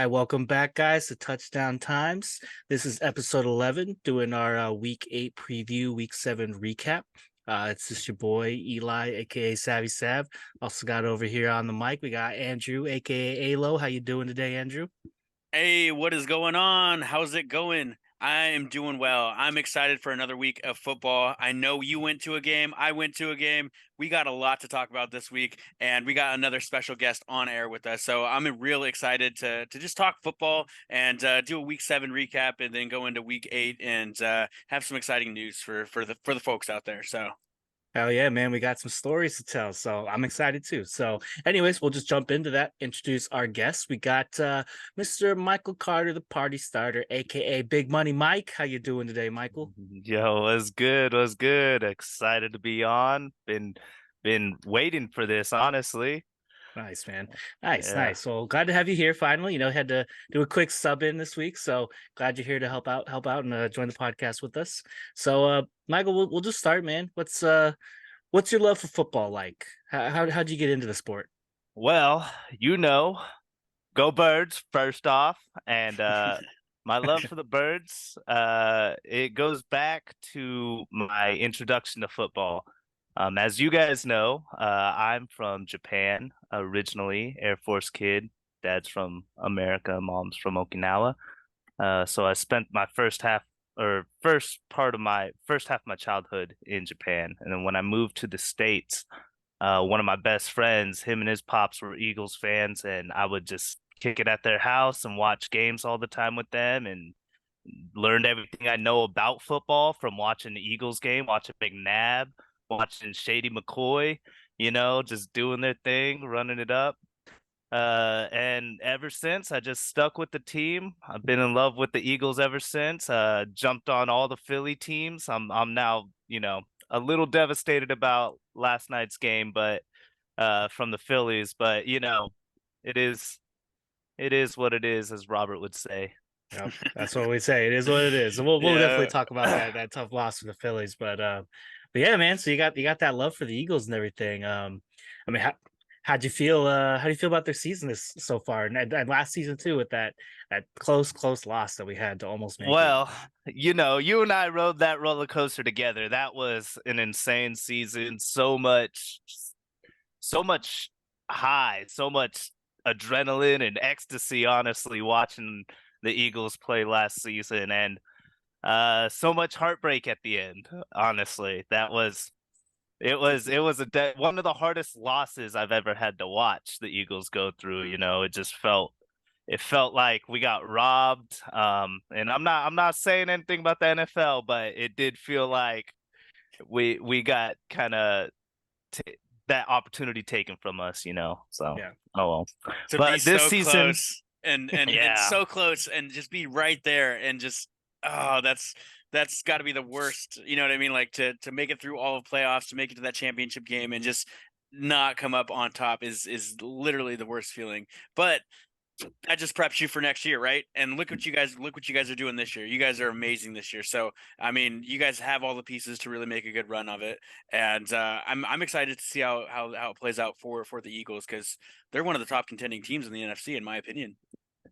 right, welcome back, guys, to Touchdown Times. This is episode 11, doing our week 8 preview, week 7 recap. It's just your boy, Eli, aka Savvy Sav. Also got over here on the mic, we got Andrew, aka Alo. How you doing today, Andrew? Hey, what is going on? How's it going? I am doing well. I'm excited for another week of football. I know you went to a game. I went to a game. We got a lot to talk about this week, and we got another special guest on air with us. So I'm really excited to just talk football and do a week 7 recap, and then go into week 8 and have some exciting news for the folks out there. So. Hell yeah, man. We got some stories to tell. So I'm excited too. So, anyways, we'll just jump into that. Introduce our guests. We got Mr. Michael Carter, the party starter, aka Big Money Mike. How you doing today, Michael? Yo, what's good? What's good? Excited to be on. Been waiting for this, honestly. Nice, man. Nice, Yeah. nice. Well, glad to have you here finally. Had to do a quick sub in this week, so glad you're here to help out and join the podcast with us. So, Michael, we'll just start, man. What's your love for football like? How'd you get into the sport? Well, go Birds first off, and my love for the Birds, it goes back to my introduction to football. As you guys know, I'm from Japan originally, Air Force kid. Dad's from America, mom's from Okinawa. So I spent my first half of my childhood in Japan, and then when I moved to the States, one of my best friends, him and his pops were Eagles fans, and I would just kick it at their house and watch games all the time with them, and learned everything I know about football from watching the Eagles game, watching McNabb, watching Shady McCoy, just doing their thing, running it up. And ever since, I just stuck with the team. I've been in love with the Eagles ever since. Jumped on all the Philly teams. I'm now, a little devastated about last night's game, but from the Phillies, but it is it is what it is, as Robert would say. Yep, that's what we say. It is what it is. And we'll definitely Yeah. talk about that tough loss for the Phillies. But yeah, man. So you got that love for the Eagles and everything. I mean, how'd you feel? How do you feel about their season so far, and last season too, with that close loss that we had to almost make it. Well, you and I rode that roller coaster together. That was an insane season. So much high, so much adrenaline and ecstasy, honestly, watching the Eagles play last season, and so much heartbreak at the end. Honestly, it was one of the hardest losses I've ever had to watch the Eagles go through. It felt like we got robbed. And I'm not saying anything about the NFL, but it did feel like we got kind of that opportunity taken from us. So, Yeah. oh well. To be But this so season, close and yeah. so close and just be right there and just that's got to be the worst. You know what I mean? Like to make it through all of playoffs, to make it to that championship game and just not come up on top is literally the worst feeling. But that just preps you for next year, right? And look what you guys are doing this year. You guys are amazing this year. So I mean, you guys have all the pieces to really make a good run of it. And I'm excited to see how it plays out for the Eagles, because they're one of the top contending teams in the NFC, in my opinion.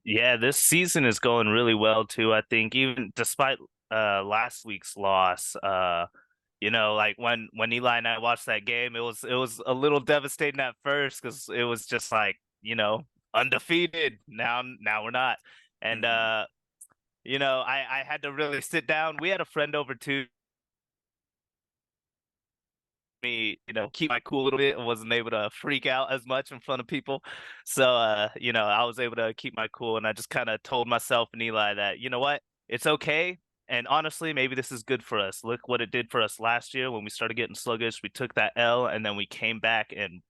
Yeah, this season is going really well too. I think even despite last week's loss, like when Eli and I watched that game, it was a little devastating at first because it was just like, undefeated. Now we're not. And Mhm. I had to really sit down. We had a friend over too, me, keep my cool a little bit. I wasn't able to freak out as much in front of people. So, I was able to keep my cool, and I just kind of told myself and Eli that, you know what, it's okay. And honestly, maybe this is good for us. Look what it did for us last year when we started getting sluggish. We took that L, and then we came back and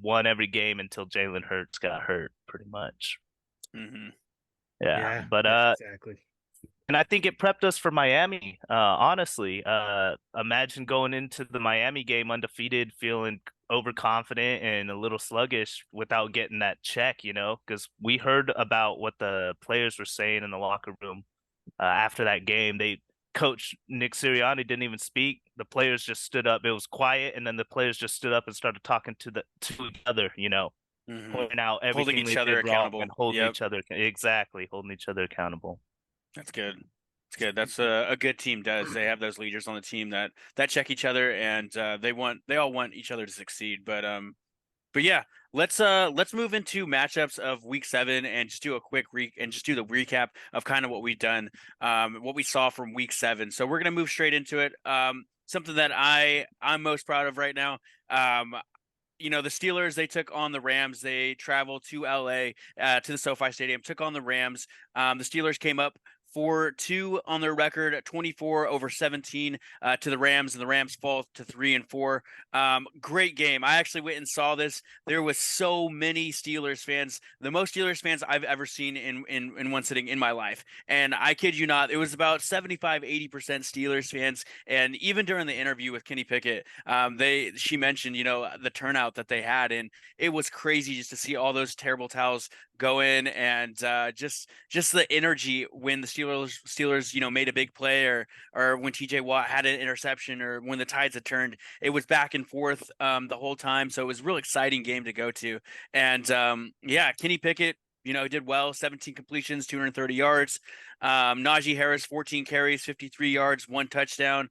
won every game until Jalen Hurts got hurt, pretty much. Mhm. Yeah, Yeah. but Yeah. Exactly. and I think it prepped us for Miami. Honestly, imagine going into the Miami game undefeated, feeling overconfident and a little sluggish without getting that check, because we heard about what the players were saying in the locker room after that game. Coach Nick Sirianni didn't even speak. The players just stood up. It was quiet, and then the players just stood up and started talking to each other. point out Holding everything each they other did wrong accountable. and holding Yep. each other holding each other accountable. That's good. It's good. That's a good team does. They have those leaders on the team that check each other, and they all want each other to succeed. But yeah, let's move into matchups of week 7 and just do a quick just do the recap of kind of what we've done, what we saw from week 7. So we're gonna move straight into it. Something that I'm most proud of right now. The Steelers, they took on the Rams. They traveled to LA, to the SoFi Stadium, took on the Rams. The Steelers came up 4-2 on their record, 24-17 to the Rams, and the Rams fall to 3-4. Great game. I actually went and saw this. There was so many Steelers fans, the most Steelers fans I've ever seen in one sitting in my life. And I kid you not, it was about 75-80% Steelers fans. And even during the interview with Kenny Pickett, she mentioned, the turnout that they had, and it was crazy just to see all those terrible towels go in, and just the energy when the Steelers made a big play, or when TJ Watt had an interception, or when the tides had turned. It was back and forth the whole time, so it was a real exciting game to go to. And yeah, Kenny Pickett, did well, 17 completions, 230 yards. Najee Harris, 14 carries, 53 yards, 1 touchdown,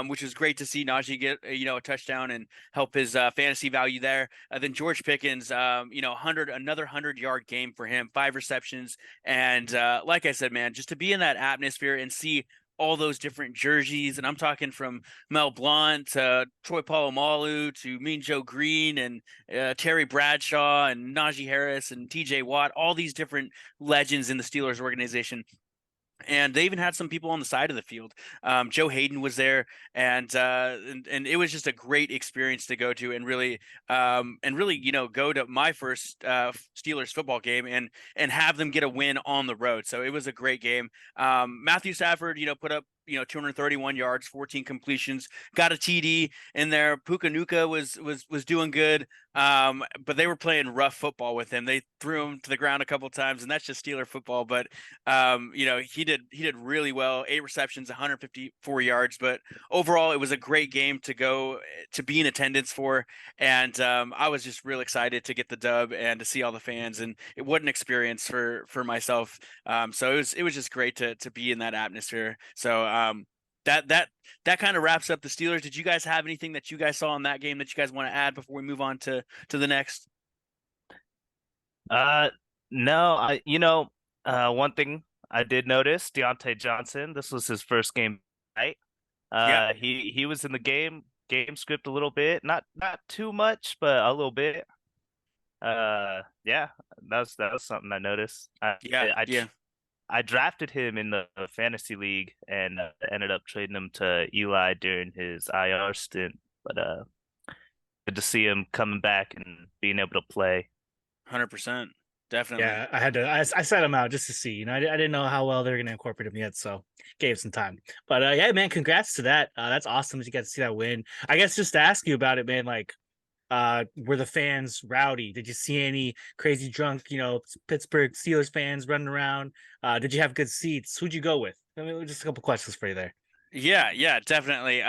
which was great to see Najee get a touchdown and help his fantasy value there. Then George Pickens, another 100-yard game for him, 5 receptions, and like I said, man, just to be in that atmosphere and see all those different jerseys, and I'm talking from Mel Blount to Troy Polamalu to Mean Joe Green and Terry Bradshaw and Najee Harris and TJ Watt, all these different legends in the Steelers organization. And they even had some people on the side of the field. Joe Hayden was there, and it was just a great experience to go to, and really, go to my first Steelers football game and have them get a win on the road. So it was a great game. Matthew Stafford, put up 231 yards, 14 completions, got a TD in there. Puka was doing good. But they were playing rough football with him. They threw him to the ground a couple times, and that's just Steeler football. But he did really well. 8 receptions, 154 yards. But overall, it was a great game to go to be in attendance for, and I was just real excited to get the dub and to see all the fans. And what an experience for myself. So it was just great to be in that atmosphere. So that kind of wraps up the Steelers. Did you guys have anything that you guys saw in that game that you guys want to add before we move on to the next? No, one thing I did notice, Deontay Johnson, this was his first game, right? Yeah, He was in the game script a little bit, not too much, but a little bit. Yeah, that was something I noticed. yeah. I drafted him in the fantasy league and ended up trading him to Eli during his IR stint. But good to see him coming back and being able to play. 100%, definitely. Yeah, I set him out just to see. I didn't know how well they're gonna incorporate him yet, so gave some time. But yeah, man, congrats to that. That's awesome that you got to see that win. I guess just to ask you about it, man, like were the fans rowdy? Did you see any crazy drunk, Pittsburgh Steelers fans running around? Did you have good seats? Who'd you go with? I mean, just a couple questions for you there. Yeah, definitely.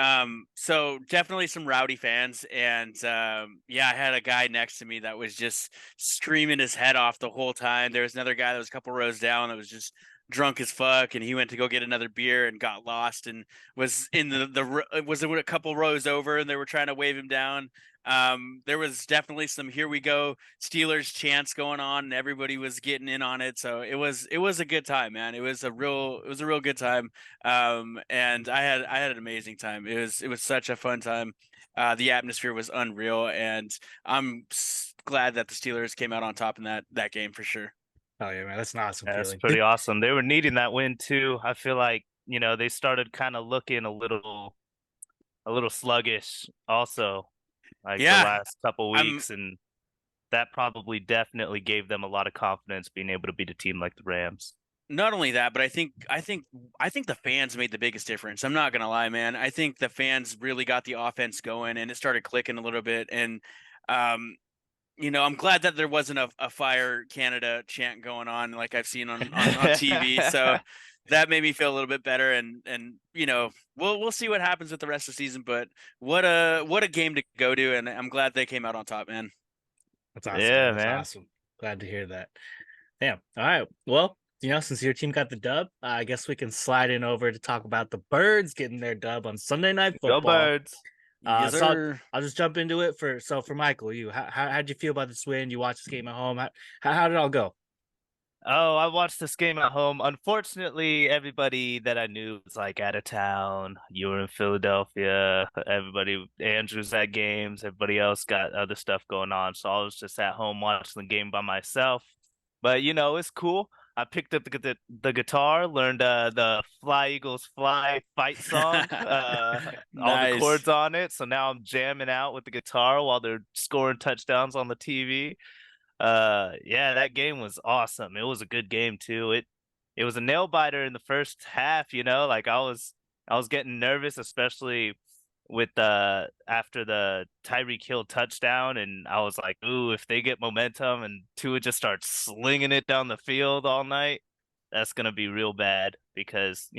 So definitely some rowdy fans, and yeah, I had a guy next to me that was just screaming his head off the whole time. There was another guy that was a couple rows down that was just drunk as fuck, and he went to go get another beer and got lost and was in was a couple rows over, and they were trying to wave him down. There was definitely some "Here we go" Steelers chants going on, and everybody was getting in on it. So it was a good time, man. It was a real good time. And I had an amazing time. It was such a fun time. The atmosphere was unreal, and glad that the Steelers came out on top in that game for sure. Oh yeah, man, that's an awesome Yeah, that's feeling. pretty awesome. They were needing that win too. I feel like, they started kind of looking a little sluggish also, like the Yeah, last couple I'm weeks, and that probably definitely gave them a lot of confidence being able to beat a team like the Rams. not only that, but I think the fans made the biggest difference. I'm not gonna lie, man. I think the fans really got the offense going, and it started clicking a little bit. And um, I'm glad that there wasn't a Fire Canada chant going on like I've seen on TV. So that made me feel a little bit better. And we'll see what happens with the rest of the season. But what a game to go to, and I'm glad they came out on top, man. That's awesome, man. Yeah, That's man. awesome. Glad to hear that. Damn. All right. Well, since your team got the dub, I guess we can slide in over to talk about the Birds getting their dub on Sunday Night Go Football. Birds. Yes, So sir. I'll just jump into it for Michael. How'd you feel about this win? You watched this game at home. How did it all go? Oh, I watched this game at home. Unfortunately, everybody that I knew was like out of town. You were in Philadelphia. Andrew's at games. Everybody else got other stuff going on. So I was just at home watching the game by myself. But it's cool. I picked up the guitar, learned the Fly Eagles Fly fight song, all the Nice. chords on it. So now I'm jamming out with the guitar while they're scoring touchdowns on the TV. Yeah, that game was awesome. It was a good game too. It was a nail biter in the first half, like I was getting nervous, especially with after the Tyreek Hill touchdown, and I was like, ooh, if they get momentum and Tua just starts slinging it down the field all night, that's gonna be real bad because,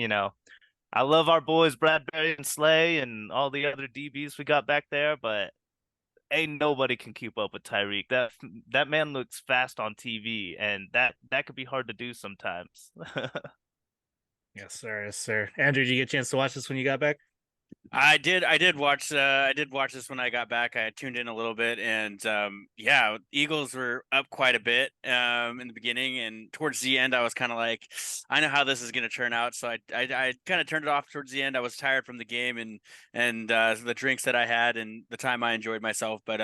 I love our boys Bradbury and Slay and all the other DBs we got back there, but ain't nobody can keep up with Tyreek. That man looks fast on TV, and that could be hard to do sometimes. Yes, sir. Yes, sir. Andrew, did you get a chance to watch this when you got back? I did watch this when I got back. I tuned in a little bit, and yeah, Eagles were up quite a bit in the beginning, and towards the end I was kind of like, I know how this is going to turn out, so I kind of turned it off towards the end. I was tired from the game and the drinks that I had and the time I enjoyed myself, but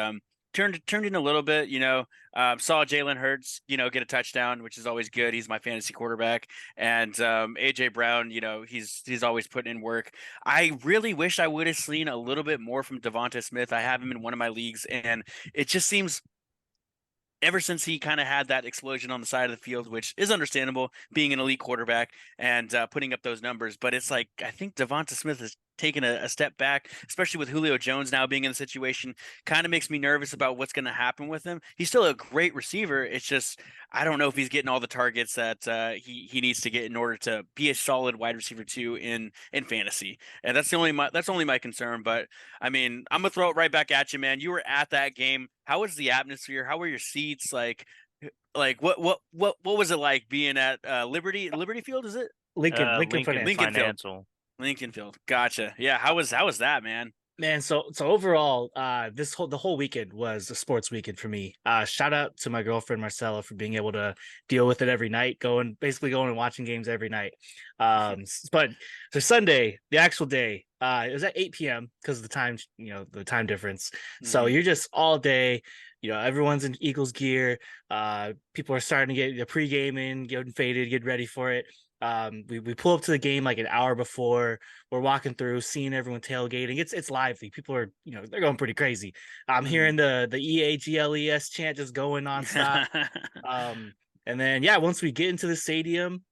turned in a little bit, saw Jalen Hurts, get a touchdown, which is always good. He's my fantasy quarterback. And AJ Brown, he's always putting in work. I really wish I would have seen a little bit more from Devonta Smith. I have him in one of my leagues, and it just seems ever since he kind of had that explosion on the side of the field, which is understandable, being an elite quarterback and putting up those numbers. But it's like, I think Devonta Smith has taken a step back, especially with Julio Jones now being in the situation. Kind of makes me nervous about what's going to happen with him. He's still a great receiver. It's just, I don't know if he's getting all the targets that he needs to get in order to be a solid wide receiver too in fantasy. And that's only my concern. But I mean, I'm gonna throw it right back at you, man. You were at that game. How was the atmosphere? How were your seats? What was it like being at Liberty Field? Is it Lincoln Lincoln Financial. Lincoln Field? Financial. Lincoln Field. Gotcha. Yeah. How was that, man? Man, so overall, the whole weekend was a sports weekend for me. Shout out to my girlfriend Marcella for being able to deal with it every night, basically going and watching games every night. But so Sunday, the actual day, it was at 8 p.m. because of the time, the time difference. So you're just all day, everyone's in Eagles gear. People are starting to get the pregame in, getting faded, get ready for it. We pull up to the game like an hour before. We're walking through, seeing everyone tailgating. It's lively. People are, they're going pretty crazy. I'm hearing the EAGLES chant just going nonstop. And then once we get into the stadium,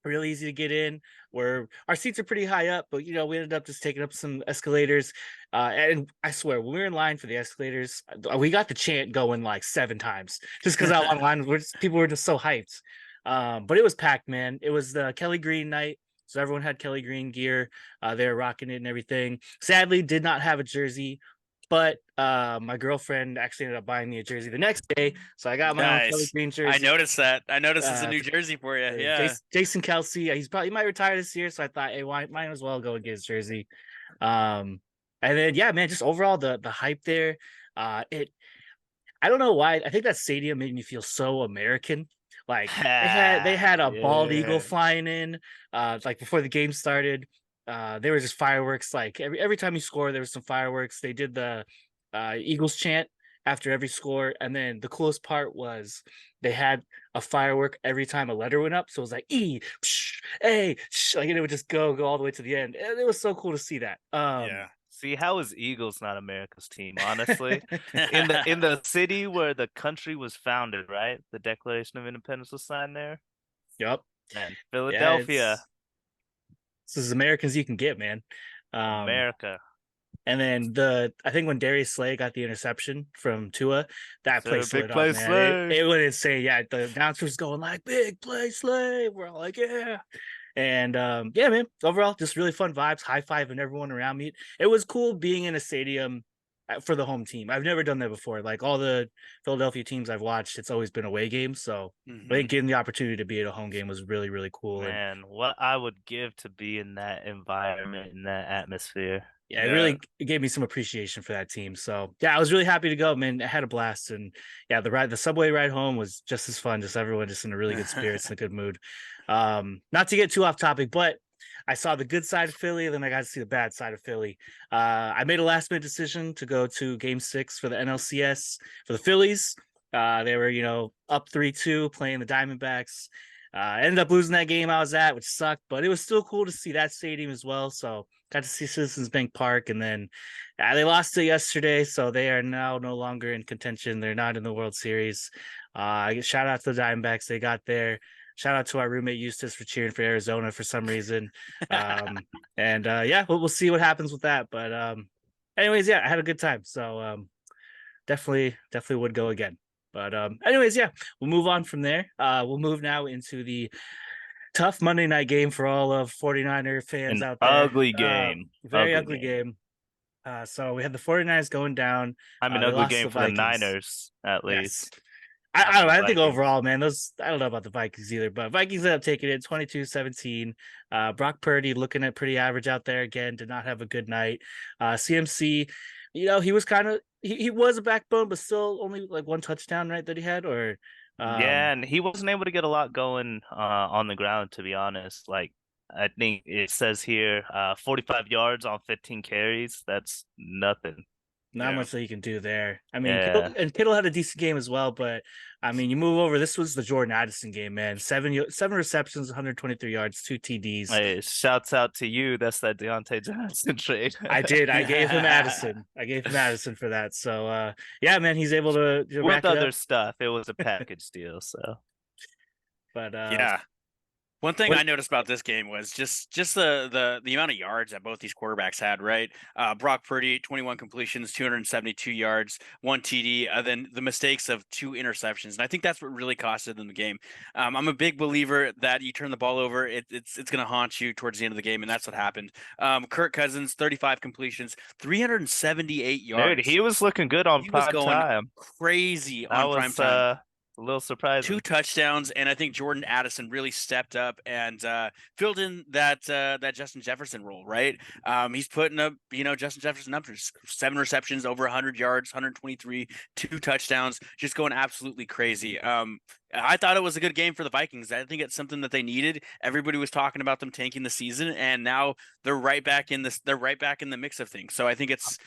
really easy to get in. Our seats are pretty high up, but we ended up just taking up some escalators. And I swear, when we were in line for the escalators, we got the chant going like 7 times just because I online, people were just so hyped. But it was packed, man. It was the Kelly Green night, so everyone had Kelly Green gear. They were rocking it and everything. Sadly, did not have a jersey, but my girlfriend actually ended up buying me a jersey the next day, so I got my own Kelly Nice. Green jersey. I noticed that. I noticed it's a new jersey for you. Yeah. Jason Kelsey. He might retire this year, so I thought, hey, might as well go and get his jersey. And then man, just overall the hype there. I don't know why. I think that stadium made me feel so American. Like they had a bald eagle flying in, like before the game started. There was just fireworks. Like every time you score, there was some fireworks. They did the Eagles chant after every score, and then the coolest part was they had a firework every time a letter went up. So it was like E, psh, A, sh, like, and it would just go all the way to the end. And it was so cool to see that. Yeah. See, how is Eagles not America's team, honestly? In the city where the country was founded, right? The Declaration of Independence was signed there. Yep. And Philadelphia. This is as American as you can get, man. America. And then I think when Darius Slay got the interception from Tua, that place lit up, man. It went insane. Yeah, the announcer was going like, "Big play, Slay." We're all like, "Yeah." And man, overall, just really fun vibes, high-fiving everyone around me. It was cool being in a stadium for the home team. I've never done that before. Like all the Philadelphia teams I've watched, it's always been away games. So I think getting the opportunity to be at a home game was really, really cool. Man, what I would give to be in that environment, in that atmosphere. Yeah, it really gave me some appreciation for that team. So yeah, I was really happy to go, man. I had a blast, and yeah, the subway ride home was just as fun. Just everyone just in a really good spirits and a good mood. Not to get too off topic, but I saw the good side of Philly, and then I got to see the bad side of Philly. I made a last minute decision to go to Game 6 for the NLCS for the Phillies. They were, up 3-2 playing the Diamondbacks. I ended up losing that game I was at, which sucked, but it was still cool to see that stadium as well. So got to see Citizens Bank Park, and then they lost it yesterday, so they are now no longer in contention. They're not in the World Series. Shout out to the Diamondbacks. They got there. Shout out to our roommate Eustace for cheering for Arizona for some reason. We'll see what happens with that. But anyways, yeah, I had a good time. So definitely would go again. But we'll move on from there. We'll move now into the tough Monday night game for all of 49er fans out there. Ugly game. Very ugly game. So we had the 49ers going down. An ugly game for the Niners, at least. Yes. I don't know. I think overall, man, I don't know about the Vikings either, but Vikings ended up taking it 22-17. Brock Purdy looking at pretty average out there again, did not have a good night. CMC, he was he was a backbone, but still only like one touchdown, right, that he had, or and he wasn't able to get a lot going on the ground, to be honest. Like, I think it says here 45 yards on 15 carries. That's nothing. Not much that you can do there. I mean, Kittle had a decent game as well, but I mean, you move over. This was the Jordan Addison game, man. Seven receptions, 123 yards, 2 TDs. Hey, shouts out to you. That's that Deontay Johnson trade. I did. I gave him Addison. For that. So, yeah, man, he's able to with other stuff. It was a package deal. So, but yeah. One thing I noticed about this game was just the amount of yards that both these quarterbacks had, right? Brock Purdy, 21 completions, 272 yards, 1 TD, then the mistakes of 2 interceptions. And I think that's what really costed them the game. I'm a big believer that you turn the ball over, it's going to haunt you towards the end of the game, and that's what happened. Kirk Cousins, 35 completions, 378 yards. Dude, he was looking good on prime time. Crazy on prime time. A little surprising. 2 touchdowns, and I think Jordan Addison really stepped up and filled in that Justin Jefferson role, right? He's putting up, Justin Jefferson up to 7 receptions, over 100 yards, 123, 2 touchdowns, just going absolutely crazy. I thought it was a good game for the Vikings. I think it's something that they needed. Everybody was talking about them tanking the season, and now they're right back in this. They're right back in the mix of things. So I think it's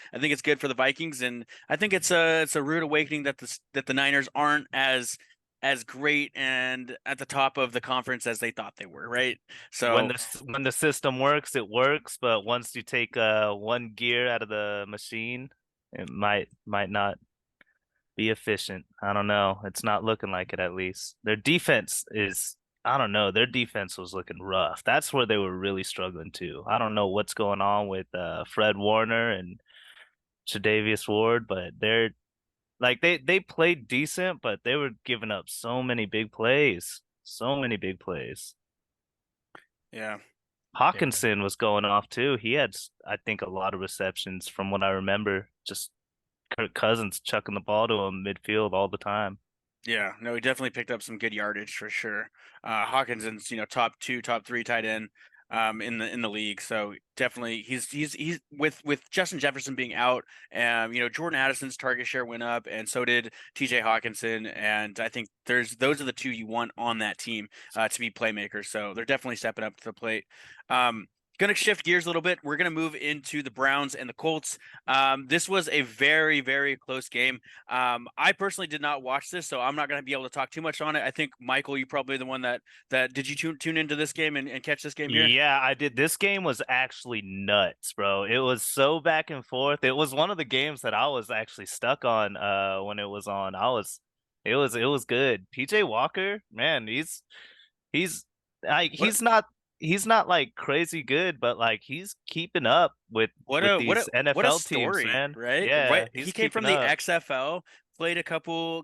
good for the Vikings, and I think it's a rude awakening that the Niners aren't as great and at the top of the conference as they thought they were, right? So when the system works, it works. But once you take one gear out of the machine, it might not be efficient. I don't know. It's not looking like it, at least. Their defense is, I don't know. Their defense was looking rough. That's where they were really struggling too. I don't know what's going on with Fred Warner and Tre'Davious Ward, but they're like they played decent, but they were giving up so many big plays. Yeah. Hawkinson was going off too. He had, I think, a lot of receptions from what I remember. Just Kirk Cousins chucking the ball to him midfield all the time. Yeah, no, he definitely picked up some good yardage for sure. Hawkinson's, top 2, top 3 tight end in the league. So definitely he's with Justin Jefferson being out, Jordan Addison's target share went up, and so did TJ Hawkinson. And I think those are the 2 you want on that team to be playmakers. So they're definitely stepping up to the plate. Going to shift gears a little bit. We're going to move into the Browns and the Colts. This was a very, very close game. I personally did not watch this, so I'm not going to be able to talk too much on it. I think, Michael, you probably the one that did you tune into this game and catch this game here? Yeah, I did. This game was actually nuts, bro. It was so back and forth. It was one of the games that I was actually stuck on when it was on. It was good. PJ Walker, man, he's not like crazy good, but like he's keeping up with these NFL story, teams, man. Right? Yeah, He came from the XFL, played a couple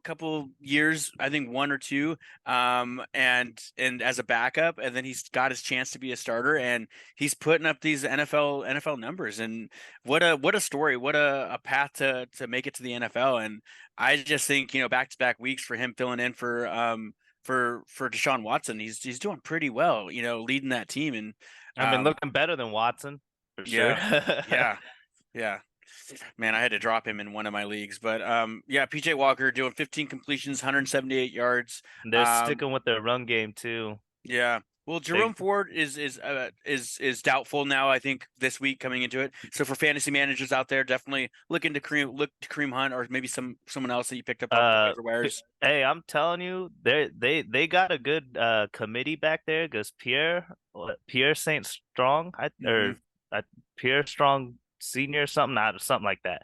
years, I think 1 or 2, and as a backup, and then he's got his chance to be a starter, and he's putting up these NFL numbers. And what a story, what a path to make it to the NFL. And I just think, back-to-back weeks for him filling in for Deshaun Watson, he's doing pretty well, leading that team. And I've been looking better than Watson for sure. yeah. Man, I had to drop him in one of my leagues. But PJ Walker doing 15 completions, 178 yards. They're sticking with their run game too. Yeah. Well, Jerome Ford is doubtful now, I think, this week coming into it. So for fantasy managers out there, definitely look to Kareem Hunt, or maybe someone else that you picked up off the wires. Hey, I'm telling you, they got a good committee back there, because Pierre Saint Strong, Pierre Strong Senior, something like that.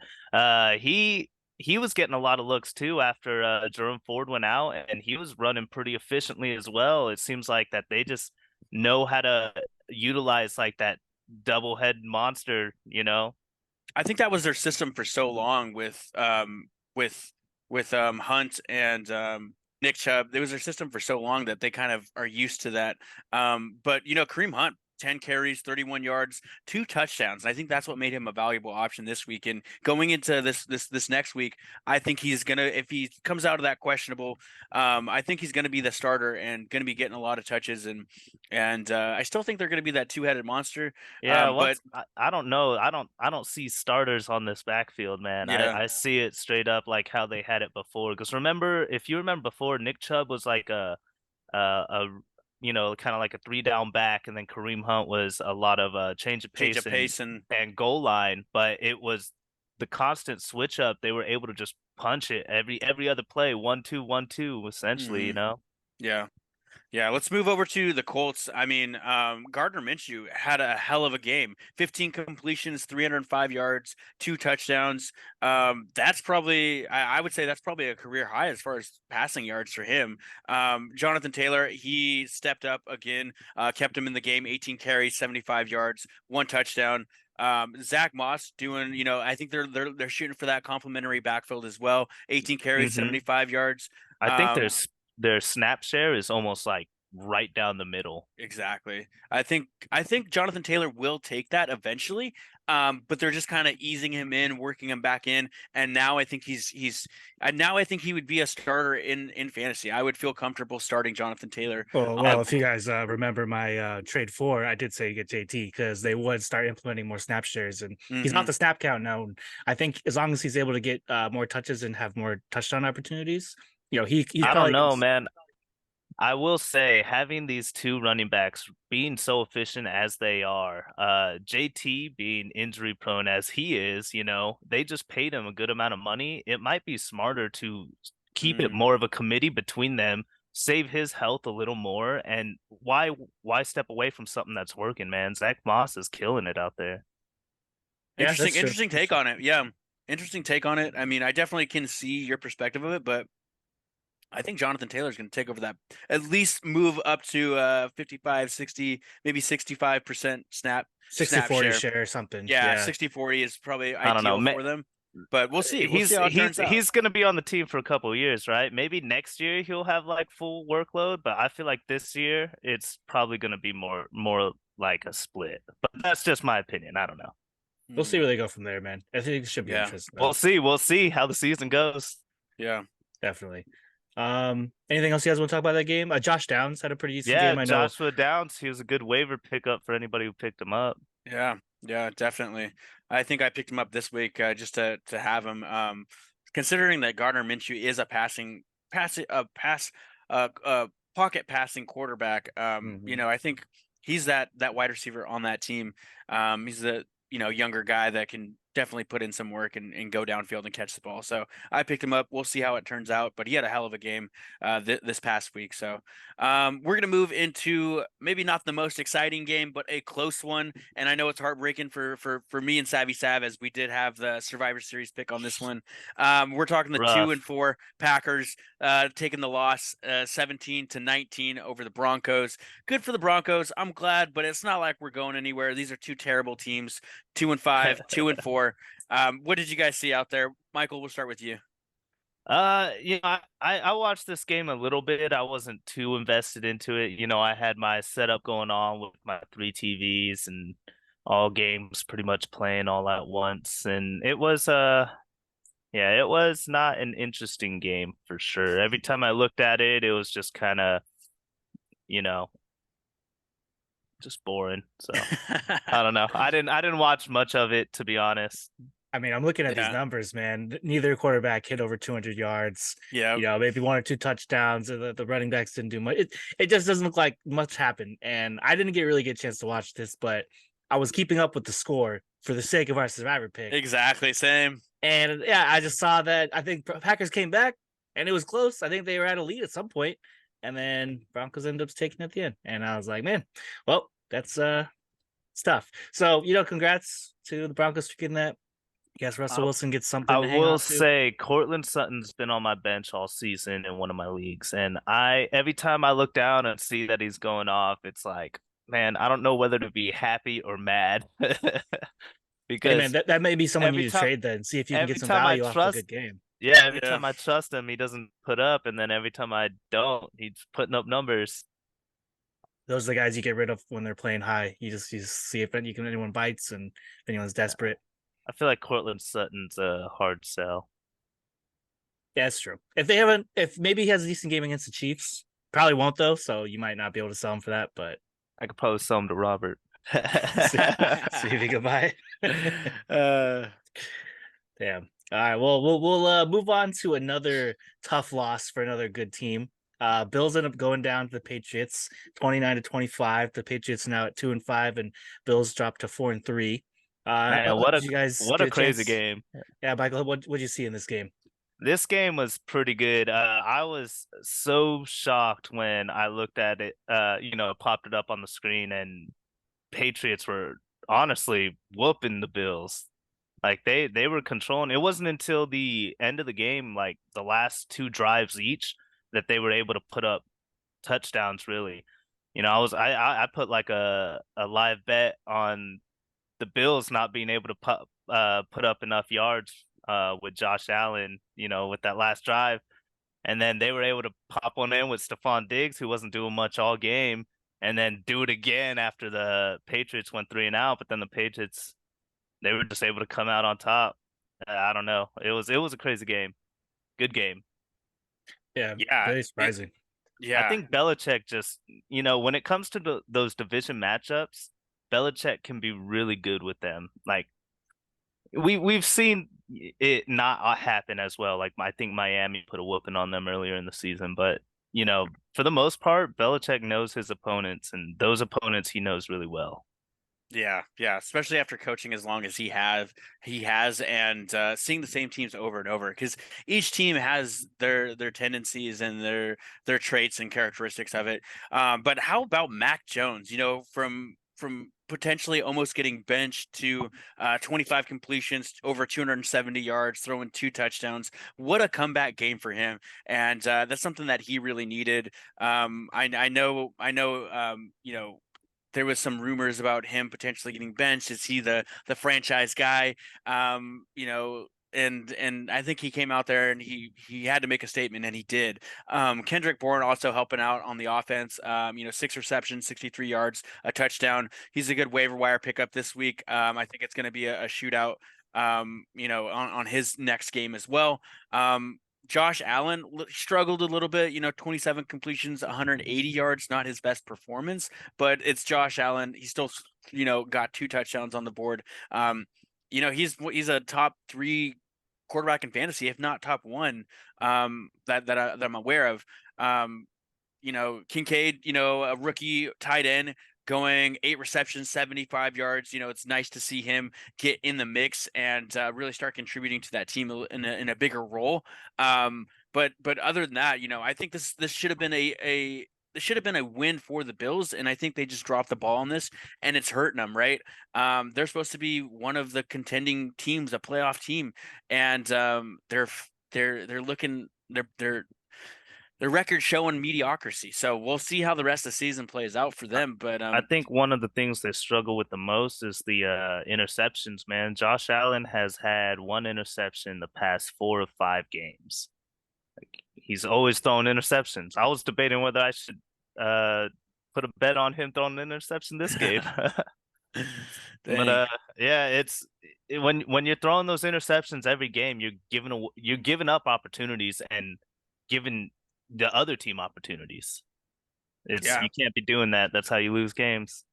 He was getting a lot of looks too after Jerome Ford went out, and he was running pretty efficiently as well. It seems like that they just know how to utilize like that double head monster, I think that was their system for so long with Hunt and Nick Chubb. It was their system for so long that they kind of are used to that. But Kareem Hunt, 10 carries, 31 yards, 2 touchdowns. I think that's what made him a valuable option this week. And going into this next week, I think he's gonna, if he comes out of that questionable, I think he's gonna be the starter and gonna be getting a lot of touches. And I still think they're gonna be that 2-headed monster. Yeah, but I don't know. I don't see starters on this backfield, man. Yeah. I see it straight up like how they had it before. Because if you remember before, Nick Chubb was like a kind of like a 3-down back, and then Kareem Hunt was a lot of change of pace and goal line. But it was the constant switch up. They were able to just punch it every other play, 1-2, 1-2, essentially. Yeah, let's move over to the Colts. I mean, Gardner Minshew had a hell of a game. 15 completions, 305 yards, 2 touchdowns. That's probably, I would say that's probably a career high as far as passing yards for him. Jonathan Taylor, he stepped up again, kept him in the game, 18 carries, 75 yards, 1 touchdown. Zach Moss doing, I think they're shooting for that complimentary backfield as well. 18 carries, 75 yards. I think their snap share is almost like right down the middle. Exactly. I think Jonathan Taylor will take that eventually. But they're just kind of easing him in, working him back in, and now I think now I think he would be a starter in fantasy. I would feel comfortable starting Jonathan Taylor. Well, if you guys remember my trade 4, I did say get JT because they would start implementing more snap shares, and he's not the snap count now. I think as long as he's able to get more touches and have more touchdown opportunities, he. I don't know, man. I will say, having these 2 running backs being so efficient as they are, JT being injury prone as he is, they just paid him a good amount of money. It might be smarter to keep it more of a committee between them, save his health a little more, and why step away from something that's working, man? Zach Moss is killing it out there. Interesting take on it. Yeah, interesting take on it. I mean, I definitely can see your perspective of it, but I think Jonathan Taylor's going to take over that, at least move up to 55, 60, maybe 65% snap 60-40 share or something. Yeah, 60-40 is probably ideal for them. But we'll see. He's going to be on the team for a couple of years, right? Maybe next year he'll have like full workload, but I feel like this year it's probably going to be more like a split. But that's just my opinion. I don't know. We'll see where they go from there, man. I think it should be interesting. We'll see how the season goes. Yeah, definitely. Anything else you guys want to talk about that game? Josh Downs had a pretty decent game. I know. Joshua Downs, he was a good waiver pickup for anybody who picked him up. Yeah, definitely. I think I picked him up this week just to have him. Considering that Gardner Minshew is a pocket passing quarterback. I think he's that wide receiver on that team. He's the younger guy that can definitely put in some work and go downfield and catch the ball. So I picked him up. We'll see how it turns out, but he had a hell of a game this past week. So we're going to move into maybe not the most exciting game, but a close one. And I know it's heartbreaking for me and Savvy Sav, as we did have the Survivor Series pick on this one. We're talking the 2-4 Packers taking the loss 17-19 over the Broncos. Good for the Broncos. I'm glad, but it's not like we're going anywhere. These are 2 terrible teams, 2-5, 2-4. What did you guys see out there? Michael, we'll start with you. I watched this game a little bit. I wasn't too invested into it. I had my setup going on with my three TVs and all games pretty much playing all at once. And it was yeah, it was not an interesting game for sure. Every time I looked at it, it was just kind of, you know, just boring. So I don't know. I didn't watch much of it to be honest. I mean, I'm looking at these Yeah. numbers, man. Neither quarterback hit over 200 yards. Yeah. Maybe one or two touchdowns. The running backs didn't do much. It just doesn't look like much happened. And I didn't really get a chance to watch this, but I was keeping up with the score for the sake of our survivor pick. Exactly. Same. And yeah, I just saw that. I think Packers came back, and it was close. I think they were at a lead at some point, and then Broncos ended up taking it at the end. And I was like, man, well, that's stuff. So congrats to the Broncos for getting that. Guess Russell I, Wilson gets something I to hang will on to. say Cortland Sutton's been on my bench all season in one of my leagues, and I every time I look down and see that he's going off, it's like, man, I don't know whether to be happy or mad Hey man, because that may be someone you every need to time trade then. See if you can get every some time I value off a trust good game. yeah, every Yeah. time I trust him, he doesn't put up, and then every time I don't, he's putting up numbers. Those are the guys you get rid of when they're playing high. You just see if anyone bites and if anyone's desperate. I feel like Cortland Sutton's a hard sell. Yeah, that's true. If maybe he has a decent game against the Chiefs, probably won't though. So you might not be able to sell him for that. But I could probably sell him to Robert. see if you can buy it. uh, Damn. All right. Well, we'll move on to another tough loss for another good team. Bills end up going down to the Patriots, 29-25. The Patriots now at 2-5, and Bills dropped to 4-3. Man, Did you guys what get a a crazy chance? game. Yeah, Michael, what did you see in this game? This game was pretty good. I was so shocked when I looked at it, it popped it up on the screen and Patriots were honestly whooping the Bills. Like they were controlling. It wasn't until the end of the game, like the last two drives each, that they were able to put up touchdowns really. I put like a live bet on the Bills not being able to put up enough yards with Josh Allen, with that last drive. And then they were able to pop one in with Stephon Diggs, who wasn't doing much all game, and then do it again after the Patriots went 3-and-out. But then the Patriots, they were just able to come out on top. I don't know. It was a crazy game. Good game. Yeah, yeah. very surprising. I Yeah. think Belichick just, when it comes to those division matchups, Belichick can be really good with them. Like we've seen it not happen as well. Like I think Miami put a whooping on them earlier in the season, but for the most part, Belichick knows his opponents, and those opponents he knows really well. Yeah, yeah, especially after coaching as long as he has, and seeing the same teams over and over, because each team has their tendencies and their traits and characteristics of it. But how about Mac Jones? From potentially almost getting benched to 25 completions, over 270 yards, throwing two touchdowns. What a comeback game for him, and that's something that he really needed. I know. There was some rumors about him potentially getting benched. Is he the franchise guy? And I think he came out there and he had to make a statement, and he did. Kendrick Bourne also helping out on the offense. 6 receptions, 63 yards, a touchdown. He's a good waiver wire pickup this week. I think it's going to be a shootout. On his next game as well. Josh Allen struggled a little bit, 27 completions, 180 yards, not his best performance, but it's Josh Allen. He still, got two touchdowns on the board. He's a top three quarterback in fantasy, if not top one, that I'm aware of. Kincaid, a rookie tight end, going 8 receptions, 75 yards. It's nice to see him get in the mix and really start contributing to that team in a bigger role. But other than that, I think this should have been this should have been a win for the Bills, and I think they just dropped the ball on this, and it's hurting them, right? They're supposed to be one of the contending teams, a playoff team, and they're looking their record showing mediocrity. So we'll see how the rest of the season plays out for them. But I think one of the things they struggle with the most is the interceptions, man. Josh Allen has had one interception the past 4 of 5 games. he's always throwing interceptions. I was debating whether I should put a bet on him throwing an interception this game. But Dang. yeah, when you're throwing those interceptions every game, you're giving up opportunities and giving the other team opportunities. Yeah. You can't be doing that. That's how you lose games.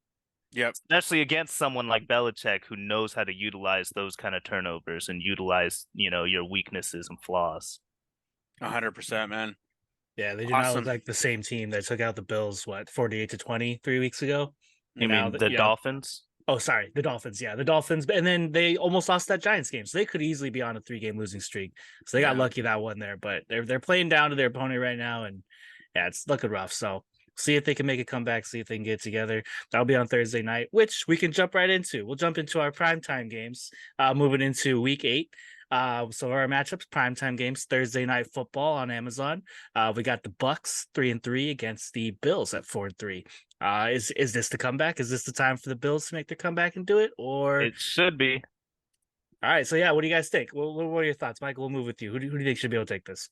Yep. Especially against someone like Belichick who knows how to utilize those kind of turnovers and utilize, your weaknesses and flaws. 100%, man. Yeah, they do not look Awesome. like the same team that took out the Bills, 48-20 3 weeks ago. You And now mean that the Dolphins? oh, sorry, the Dolphins. Yeah, the Dolphins. And then they almost lost that Giants game, so they could easily be on a 3-game losing streak. So they got Yeah. lucky that one there, but they're playing down to their opponent right now, and yeah, it's looking rough. So see if they can make a comeback, see if they can get together. That'll be on Thursday night, which we can jump right into. We'll jump into our primetime games, moving into week 8. So our matchups, primetime games, Thursday night football on Amazon. We got the Bucks 3-3 against the Bills at 4-3. Is this the comeback? Is this the time for the Bills to make their comeback and do it? Or It should be. all right, so yeah, what do you guys think? What are your thoughts, Michael? We'll move with you. Who do you think should be able to take this?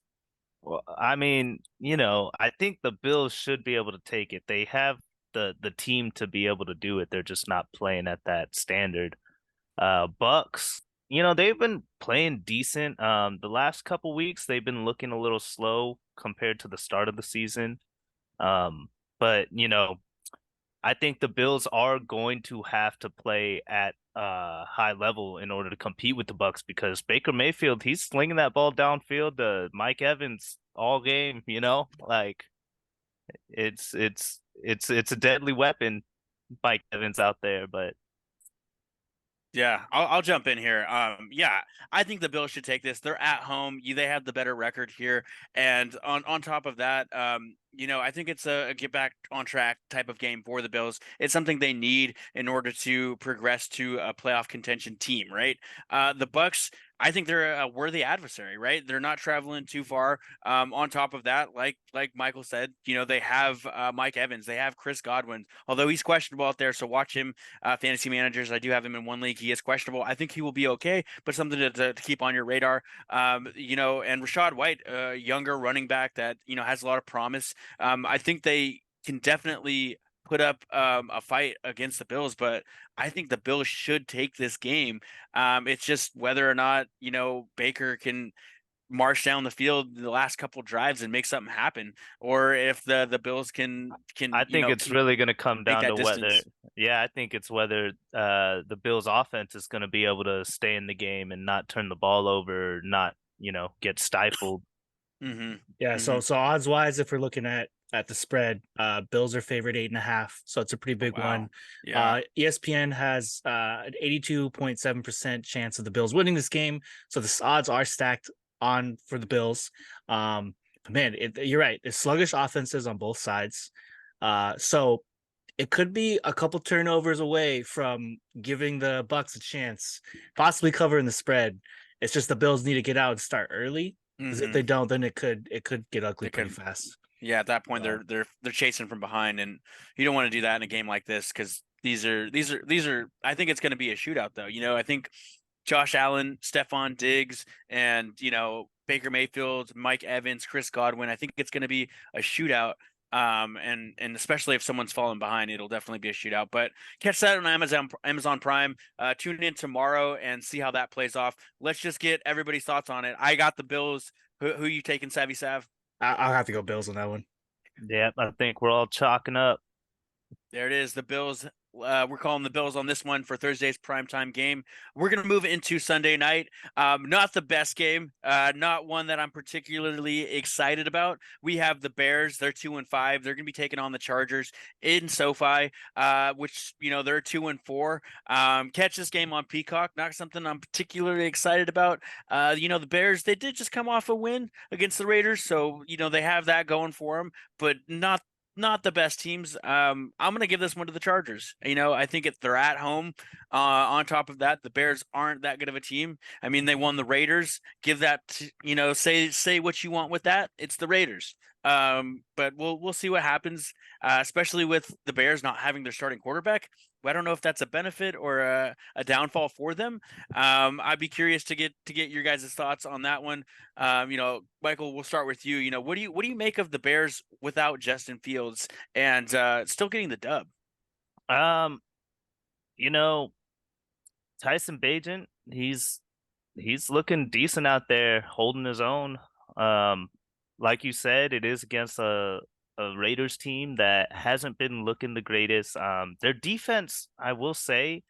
Well, I mean, I think the Bills should be able to take it. They have the team to be able to do it. They're just not playing at that standard. Bucks, they've been playing decent. The last couple weeks they've been looking a little slow compared to the start of the season. But I think the Bills are going to have to play at a high level in order to compete with the Bucks because Baker Mayfield, he's slinging that ball downfield to Mike Evans all game, like it's a deadly weapon, Mike Evans out there, but Yeah, I'll jump in here. Yeah, I think the Bills should take this. They're at home. They have the better record here, and on top of that, I think it's a get back on track type of game for the Bills. It's something they need in order to progress to a playoff contention team, right? The Bucks, I think they're a worthy adversary, right? They're not traveling too far. On top of that, like Michael said, they have Mike Evans, they have Chris Godwin, although he's questionable out there. So watch him, fantasy managers. I do have him in one league. He is questionable. I think he will be okay, but something to keep on your radar. And Rashad White, younger running back that has a lot of promise. I think they can definitely put up a fight against the Bills, but I think the Bills should take this game. It's just whether or not Baker can march down the field the last couple drives and make something happen, or if the Bills can I think it's really going to come make down that to distance. I think it's whether the Bills offense is going to be able to stay in the game and not turn the ball over, not, get stifled. Mm-hmm. Yeah, Mm-hmm. so odds wise, if we're looking at the spread, Bills are favored 8.5, so it's a pretty big Wow. one. Yeah. ESPN has an 82.7% chance of the Bills winning this game, so the odds are stacked on for the Bills. But man, you're right. It's sluggish offenses on both sides, so it could be a couple turnovers away from giving the Bucks a chance, possibly covering the spread. It's just the Bills need to get out and start early. Because if Mm-hmm. they don't, then it could get ugly They pretty could. fast. Yeah, at that point So, they're chasing from behind, and you don't want to do that in a game like this because these are. I think it's going to be a shootout, though. I think Josh Allen, Stephon Diggs, and Baker Mayfield, Mike Evans, Chris Godwin. I think it's going to be a shootout. And especially if someone's falling behind, it'll definitely be a shootout. But catch that on Amazon Prime. Tune in tomorrow and see how that plays off. Let's just get everybody's thoughts on it. I got the Bills. Who you taking, Savvy Sav? I'll have to go Bills on that one. Yeah, I think we're all chalking up. There it is. The Bills. We're calling the Bills on this one for Thursday's primetime game. We're going to move into Sunday night. Not the best game. Not one that I'm particularly excited about. We have the Bears. They're 2-5. They're going to be taking on the Chargers in SoFi, which they're 2-4. Catch this game on Peacock. Not something I'm particularly excited about. The Bears. They did just come off a win against the Raiders, so they have that going for them, but not the best teams. I'm going to give this one to the Chargers. I think if they're at home, on top of that, the Bears aren't that good of a team. I mean, they won the Raiders. Give that, say what you want with that. It's the Raiders. But we'll see what happens, especially with the Bears not having their starting quarterback. I don't know if that's a benefit or a downfall for them. I'd be curious to get your guys' thoughts on that one. Michael, we'll start with you. What do you make of the Bears without Justin Fields and still getting the dub? Um, you know, Tyson Bagent, he's looking decent out there, holding his own. Um, like you said, it is against a Raiders team that hasn't been looking the greatest. Their defense, I will say,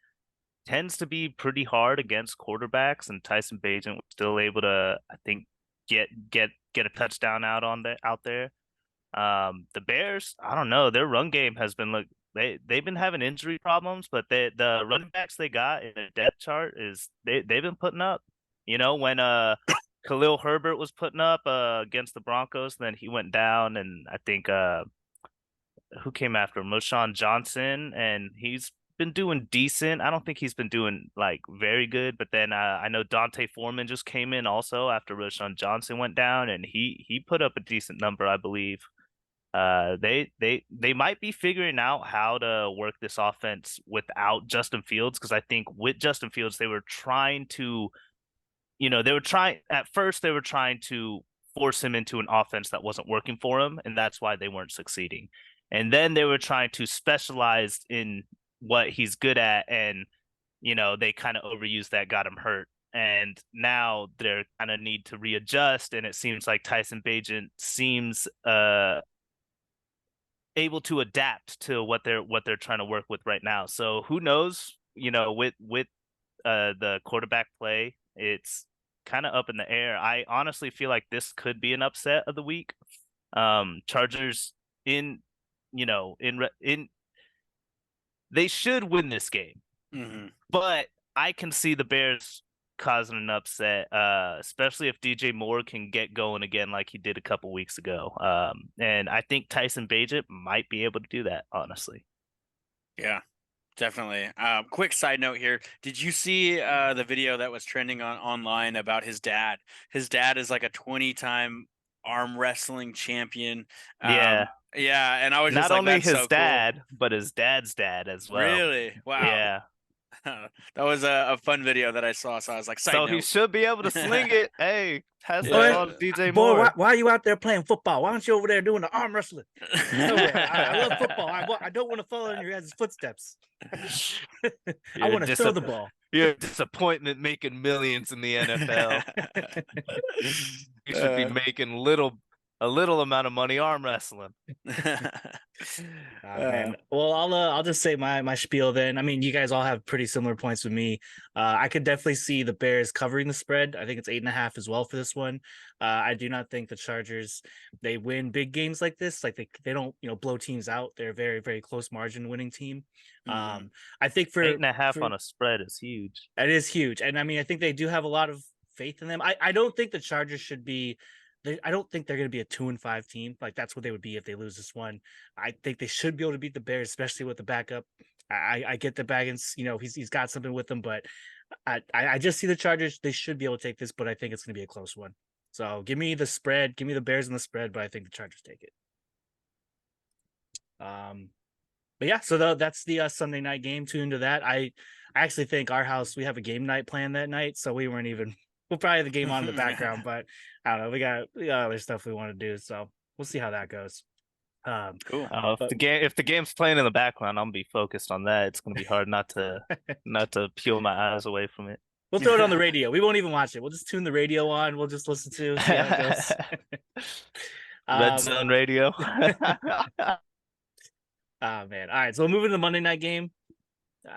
tends to be pretty hard against quarterbacks, and Tyson Bagent was still able to, I think, get a touchdown out there. The Bears, I don't know, their run game has been they've been having injury problems, but the running backs they got in the depth chart is they've been putting up. When Khalil Herbert was putting up against the Broncos, then he went down, and I think who came after him? Moshawn Johnson, and he's been doing decent. I don't think he's been doing like very good, but then I know Dante Foreman just came in also after Roshan Johnson went down, and he put up a decent number, I believe. They might be figuring out how to work this offense without Justin Fields, because I think with Justin Fields they were trying to, at first they were trying to force him into an offense that wasn't working for him, and that's why they weren't succeeding. And then they were trying to specialize in what he's good at, and they kind of overused that, got him hurt. And now they're kind of need to readjust, and it seems like Tyson Bagent seems able to adapt to what they're trying to work with right now. So who knows? With the quarterback play, it's kind of up in the air. I honestly feel like this could be an upset of the week. Chargers in they should win this game, but I can see the Bears causing an upset, especially if DJ Moore can get going again like he did a couple weeks ago. And I think Tyson Bagent might be able to do that, honestly. Yeah, definitely. Quick side note here. Did you see the video that was trending online about his dad? His dad is like a 20-time arm wrestling champion. Yeah. Yeah, and I was just Not like, only that's his so dad, cool. but his dad's dad as well. Really? Wow. Yeah. That was a fun video that I saw. So I was like, side So note. he should be able to sling it. Hey, pass the Yeah. ball to DJ Boy, Moore. why are you out there playing football? Why aren't you over there doing the arm wrestling? I love football. I don't want to follow in your guys' footsteps. I want to throw the ball. You're a disappointment making millions in the NFL. You should be making a little amount of money arm wrestling. Man. Well, I'll just say my spiel then. I mean, you guys all have pretty similar points with me. I could definitely see the Bears covering the spread. I think it's 8.5 as well for this one. I do not think the Chargers, they win big games like this. Like they don't blow teams out. They're a very, very close margin winning team. I think for 8.5 on a spread is huge. It is huge, and I mean, I think they do have a lot of faith in them. I don't think the Chargers should be. I don't think they're going to be a 2-5 team. Like that's what they would be if they lose this one. I think they should be able to beat the Bears, especially with the backup. I get the Baggins, he's got something with him, but I just see the Chargers. They should be able to take this, but I think it's going to be a close one. So give me the spread, give me the Bears in the spread, but I think the Chargers take it. But yeah, so that's the Sunday night game. Tune to that. I actually think our house, we have a game night planned that night, so we weren't even. We'll probably have the game on in the background, but I don't know. We got other stuff we want to do, so we'll see how that goes. Cool. If the game's playing in the background, I'm gonna be focused on that. It's gonna be hard not to peel my eyes away from it. We'll throw it on the radio. We won't even watch it. We'll just tune the radio on. We'll just listen to see how it goes. Red Zone Radio. Oh man! All right, so we'll move into the Monday night game.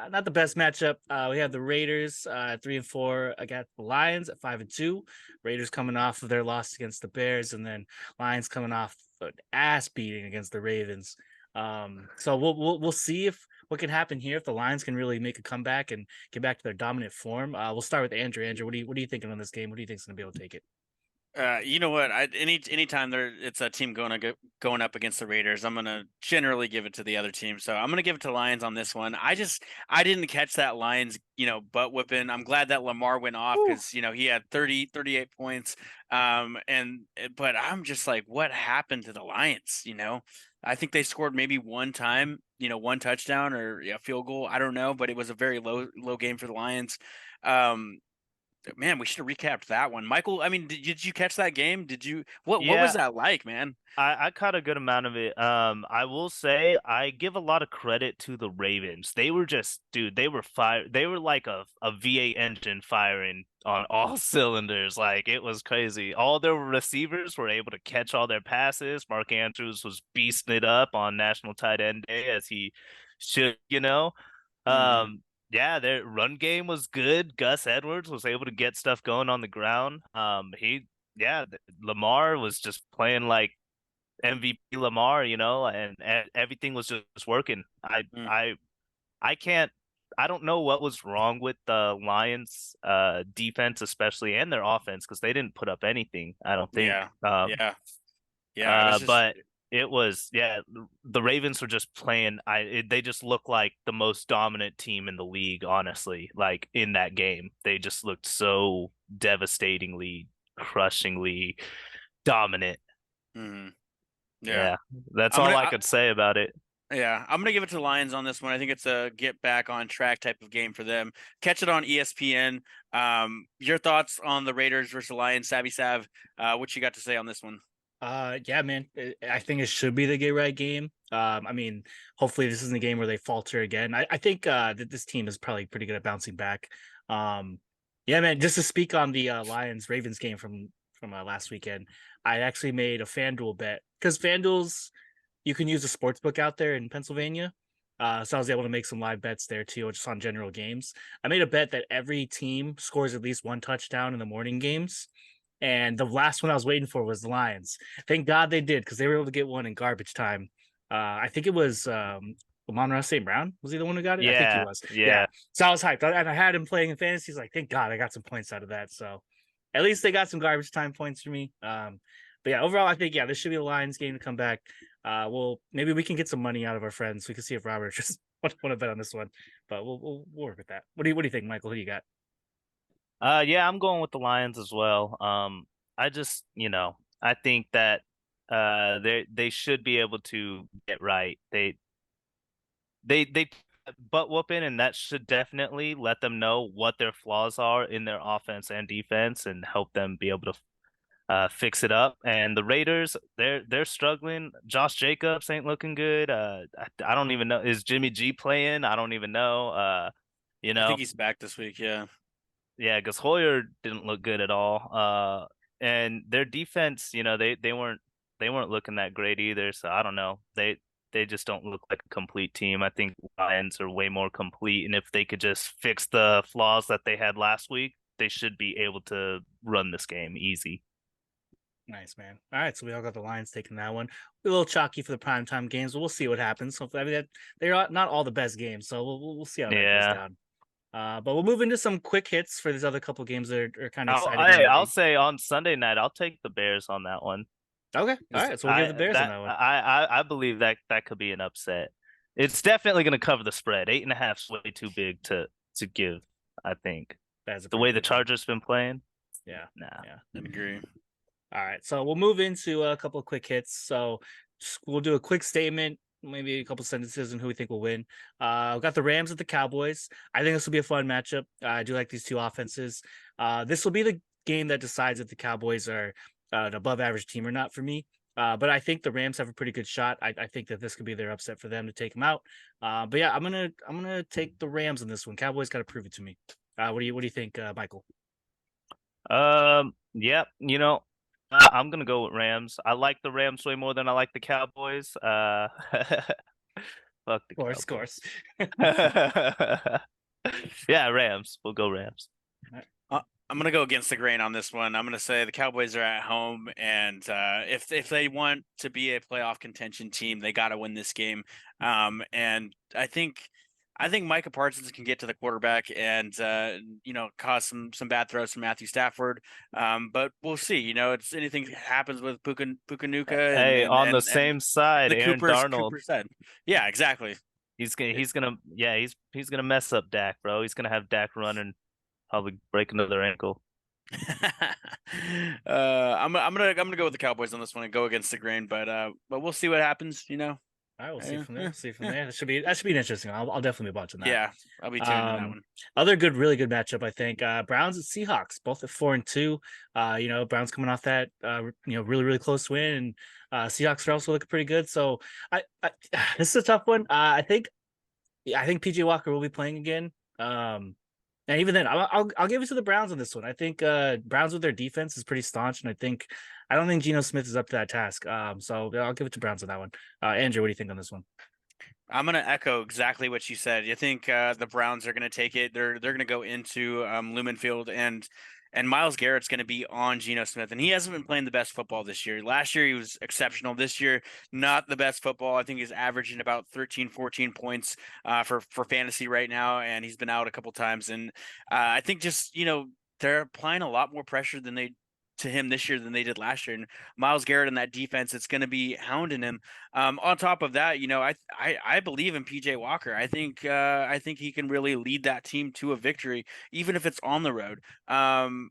Not the best matchup. We have the Raiders 3-4 against the Lions at 5-2. Raiders coming off of their loss against the Bears, and then Lions coming off an ass beating against the Ravens. So we'll see if what can happen here if the Lions can really make a comeback and get back to their dominant form. We'll start with Andrew. Andrew, what are you thinking on this game? What do you think is going to be able to take it? You know what? Anytime it's a team going up against the Raiders, I'm gonna generally give it to the other team. So I'm gonna give it to Lions on this one. I didn't catch that Lions butt whipping. I'm glad that Lamar went off because he had 38 points. But I'm just like, what happened to the Lions? I think they scored maybe one time one touchdown or a field goal. I don't know, but it was a very low game for the Lions. Man, we should have recapped that one. Michael, I mean, did you catch that game? What was Yeah, that like, man? I caught a good amount of it. I will say I give a lot of credit to the Ravens. They were just, dude, they were fire. They were like a V8 engine firing on all cylinders. Like it was crazy. All their receivers were able to catch all their passes. Mark Andrews was beasting it up on National Tight End Day as he should. Mm, Yeah, their run game was good. Gus Edwards was able to get stuff going on the ground. Lamar was just playing like MVP Lamar, and everything was just working. mm, I can't I don't know what was wrong with the Lions defense especially and their offense because they didn't put up anything, I don't think. yeah, yeah, yeah. It was just But it was the Ravens were just playing they just looked like the most dominant team in the league, honestly. Like in that game, they just looked so devastatingly, crushingly dominant. mm, yeah. Yeah, that's I'm all gonna I could say about it. Yeah, I'm gonna give it to the Lions on this one. I think it's a get back on track type of game for them. Catch it on ESPN. Your thoughts on the Raiders versus the Lions, Savvy Sav? What you got to say on this one? Yeah, man. I think it should be the get right game. I mean, hopefully this isn't a game where they falter again. I think that this team is probably pretty good at bouncing back. Yeah, man. Just to speak on the Lions Ravens game from last weekend, I actually made a FanDuel bet because FanDuel's you can use a sports book out there in Pennsylvania. So I was able to make some live bets there too, just on general games. I made a bet that every team scores at least one touchdown in the morning games. And the last one I was waiting for was the Lions. Thank God they did because they were able to get one in garbage time. I think it was Amon-Ra St. Brown. Was he the one who got it? I think he Yeah, was. Yeah. yeah. So I was hyped. And I had him playing in fantasy. He's like, thank God I got some points out of that. So at least they got some garbage time points for me. But yeah, overall, I think, this should be the Lions game to come back. Well, maybe we can get some money out of our friends. We can see if Robert just want to bet on this one, but we'll work with that. What do you think, Michael? Who do you got? Yeah, I'm going with the Lions as well. I just, I think that they should be able to get right. They butt whooping, and that should definitely let them know what their flaws are in their offense and defense, and help them be able to fix it up. And the Raiders, they're struggling. Josh Jacobs ain't looking good. I don't even know, is Jimmy G playing? I don't even know. You I know, think he's back this week. Yeah. yeah, because Hoyer didn't look good at all. And their defense, they weren't looking that great either. So I don't know. They just don't look like a complete team. I think Lions are way more complete, and if they could just fix the flaws that they had last week, they should be able to run this game easy. Nice, man. All right, so we all got the Lions taking that one. A little chalky for the primetime games, but we'll see what happens. So I mean, they're not all the best games, so we'll see how that goes Yeah. down. But we'll move into some quick hits for these other couple games that are kind of I'll, exciting I, on the I'll day. say on Sunday night, I'll take the Bears on that one. Okay, all 'Cause right, so we'll give the Bears on that one. I believe that could be an upset. It's definitely going to cover the spread. 8.5 is way too big to give, I think. That is a The pretty way the big one. Chargers been playing, Yeah, nah. yeah. I agree. All right, so we'll move into a couple of quick hits. So we'll do a quick statement, maybe a couple sentences, and who we think will win. We've got the Rams at the Cowboys. I think this will be a fun matchup. I do like these two offenses. This will be the game that decides if the Cowboys are an above-average team or not for me. But I think the Rams have a pretty good shot. I think that this could be their upset for them to take them out. But yeah, I'm gonna take the Rams in this one. Cowboys got to prove it to me. What do you think, Michael? Yeah, I'm gonna go with Rams. I like the Rams way more than I like the Cowboys. Fuck the Of course. Yeah, Rams. We'll go Rams. I'm gonna go against the grain on this one. I'm gonna say the Cowboys are at home, and if they want to be a playoff contention team, they got to win this game. And I think Micah Parsons can get to the quarterback and cause some bad throws from Matthew Stafford. But we'll see. It's anything happens with Puka Hey, on the and same side, the Aaron Darnold. Cooper said. Yeah, exactly. He's gonna mess up Dak, bro. He's gonna have Dak running, probably break another ankle. I'm gonna go with the Cowboys on this one and go against the grain, but we'll see what happens. All right, we'll see Yeah, from there. yeah, See from yeah. there. That should be interesting. I'll definitely be watching that. Yeah, I'll be tuned in that one. Other good, really good matchup, I think. Browns and Seahawks, both at 4-2. Browns coming off that really, really close win, and Seahawks are also looking pretty good. So I this is a tough one. I think PJ Walker will be playing again. And even then, I'll give it to the Browns on this one. I think Browns with their defense is pretty staunch, and I don't think Geno Smith is up to that task. So yeah, I'll give it to Browns on that one. Andrew, what do you think on this one? I'm gonna echo exactly what you said. You think the Browns are gonna take it? They're gonna go into Lumen Field, and Miles Garrett's gonna be on Geno Smith, and he hasn't been playing the best football this year. Last year he was exceptional. This year, not the best football. I think he's averaging about 13, 14 points for fantasy right now, and he's been out a couple times. And I think just they're applying a lot more pressure than they to him this year than they did last year. And Miles Garrett in that defense, it's going to be hounding him. On top of that, I believe in PJ Walker. I think he can really lead that team to a victory, even if it's on the road. One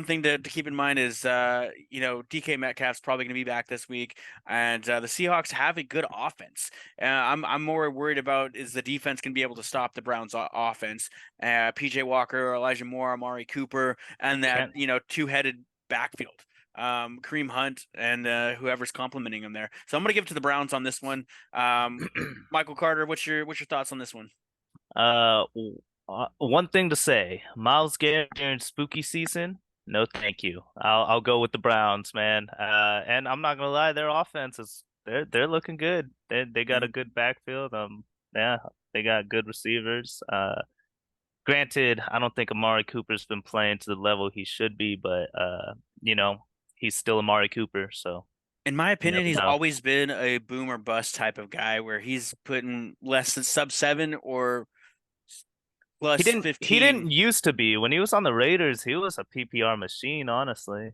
thing to keep in mind is DK Metcalf's probably going to be back this week, and the Seahawks have a good offense. I'm more worried about is the defense going to be able to stop the Browns' offense. PJ Walker, Elijah Moore, Amari Cooper, and that two-headed backfield. Kareem Hunt and whoever's complimenting him there. So I'm gonna give it to the Browns on this one. Michael Carter, what's your thoughts on this one? One thing to say, Miles Garrett during spooky season, no thank you. I'll go with the Browns, man. And I'm not gonna lie, their offense is they're looking good. They got a good backfield. Yeah, they got good receivers. Granted, I don't think Amari Cooper's been playing to the level he should be, but he's still Amari Cooper, so in my you opinion, never he's know. always been a boom or bust type of guy where he's putting less than sub 7 or He plus didn't he 15. didn't used to be. When he was on the Raiders, he was a PPR machine, honestly.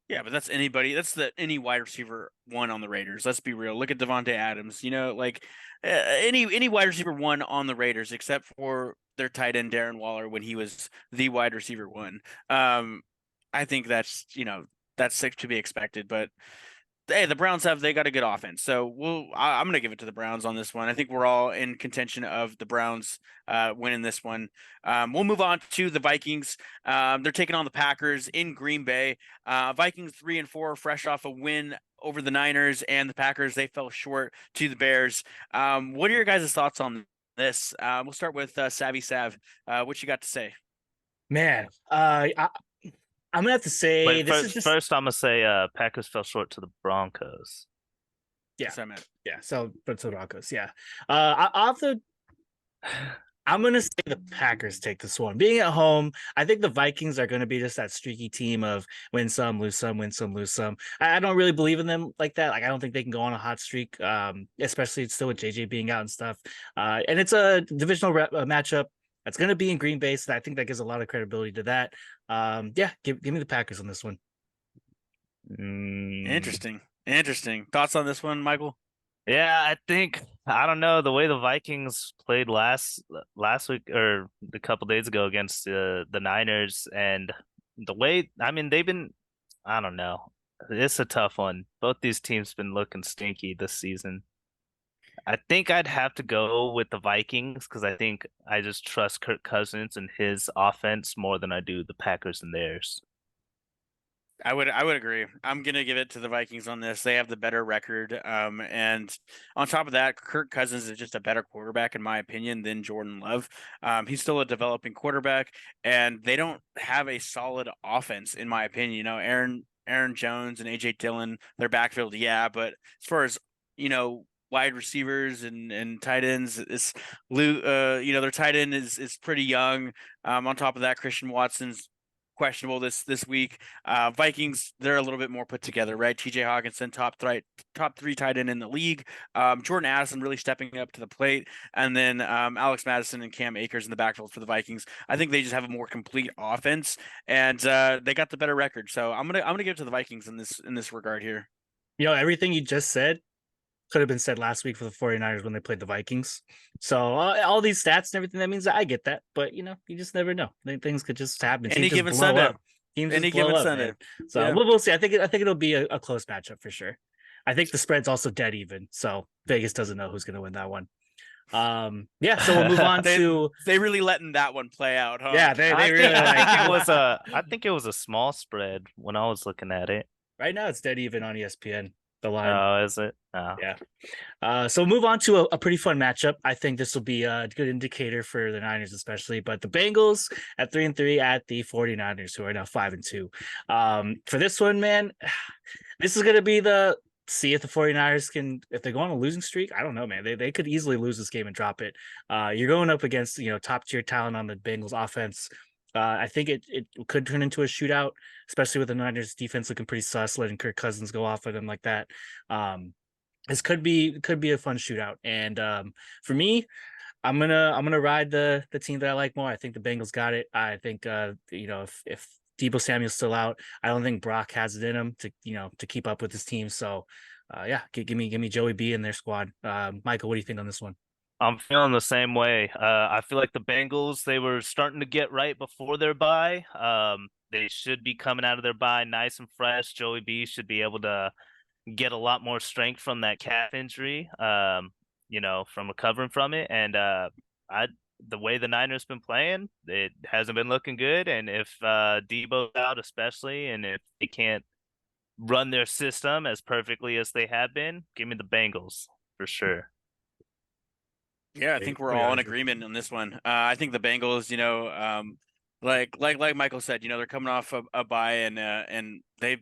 Yeah, but that's anybody. That's any wide receiver one on the Raiders. Let's be real. Look at Devontae Adams. Any wide receiver one on the Raiders, except for their tight end Darren Waller when he was the wide receiver one. I think that's to be expected. But hey, the Browns they got a good offense, so I'm gonna give it to the Browns on this one. I think we're all in contention of the Browns winning this one. We'll move on to the Vikings. They're taking on the Packers in Green Bay. Vikings 3-4, fresh off a win over the Niners, and the Packers they fell short to the Bears. What are your guys' thoughts on this? We'll start with Savvy Sav. What you got to say? Man, I'm gonna have to say Wait, this is just first I'm gonna say Packers fell short to the Broncos. yeah, So, Matt. yeah. So, but so Broncos, yeah. I'm gonna say the Packers take this one. Being at home, I think the Vikings are gonna be just that streaky team of win some, lose some, win some, lose some. I don't really believe in them like that. Like I don't think they can go on a hot streak, especially still with JJ being out and stuff. And it's a divisional matchup that's gonna be in Green Bay, so I think that gives a lot of credibility to that. Yeah, give me the Packers on this one. Interesting. Thoughts on this one, Michael? Yeah, I don't know the way the Vikings played last week or a couple days ago against the Niners, and the way they've been. I don't know. It's a tough one. Both these teams been looking stinky this season. I think I'd have to go with the Vikings because I think I just trust Kirk Cousins and his offense more than I do the Packers and theirs. I would agree. I'm gonna give it to the Vikings on this. They have the better record. And on top of that, Kirk Cousins is just a better quarterback in my opinion than Jordan Love. He's still a developing quarterback, and they don't have a solid offense in my opinion. Aaron Jones and AJ Dillon, their backfield, yeah, but as far as wide receivers and tight ends, their tight end is pretty young. On top of that, Christian Watson's questionable this week. Vikings, they're a little bit more put together, right? TJ Hawkinson, top three tight end in the league. Jordan Addison really stepping up to the plate, and then Alex Madison and Cam Akers in the backfield for the Vikings. I think they just have a more complete offense, and they got the better record. So I'm gonna give it to the Vikings in this regard here. Everything you just said could have been said last week for the 49ers when they played the Vikings. So all these stats and everything, that means I get that. But, you just never know. Things could just happen. Any Teams just given blow Sunday. up. Teams Any just blow given up, Sunday. man. So Yeah. we'll see. I think it'll be a close matchup for sure. I think the spread's also dead even, so Vegas doesn't know who's going to win that one. Yeah, so we'll move on to they really letting that one play out, huh? yeah, they really I like think it was a I think it was a small spread when I was looking at it. right now it's dead even on ESPN. The line, Oh, is it? Oh. yeah. So we'll move on to a pretty fun matchup. I think this will be a good indicator for the Niners, especially. But the Bengals at 3-3 at the 49ers, who are now 5-2. For this one, man, this is gonna be the see if the 49ers can if they go on a losing streak. I don't know, man. They could easily lose this game and drop it. You're going up against top tier talent on the Bengals offense. I think it could turn into a shootout, especially with the Niners defense looking pretty sus, letting Kirk Cousins go off of them like that. This could be a fun shootout. And for me, I'm gonna ride the team that I like more. I think the Bengals got it. I think if Debo Samuel's still out, I don't think Brock has it in him to keep up with his team. So yeah, give me Joey B in their squad. Michael, what do you think on this one? I'm feeling the same way. I feel like the Bengals, they were starting to get right before their bye. They should be coming out of their bye nice and fresh. Joey B should be able to get a lot more strength from that calf injury, from recovering from it. And I the way the Niners been playing, it hasn't been looking good. And if Debo's out, especially, and if they can't run their system as perfectly as they have been, give me the Bengals for sure. Yeah, I think we're all in agreement on this one. I think the Bengals, like Michael said, they're coming off a bye and they've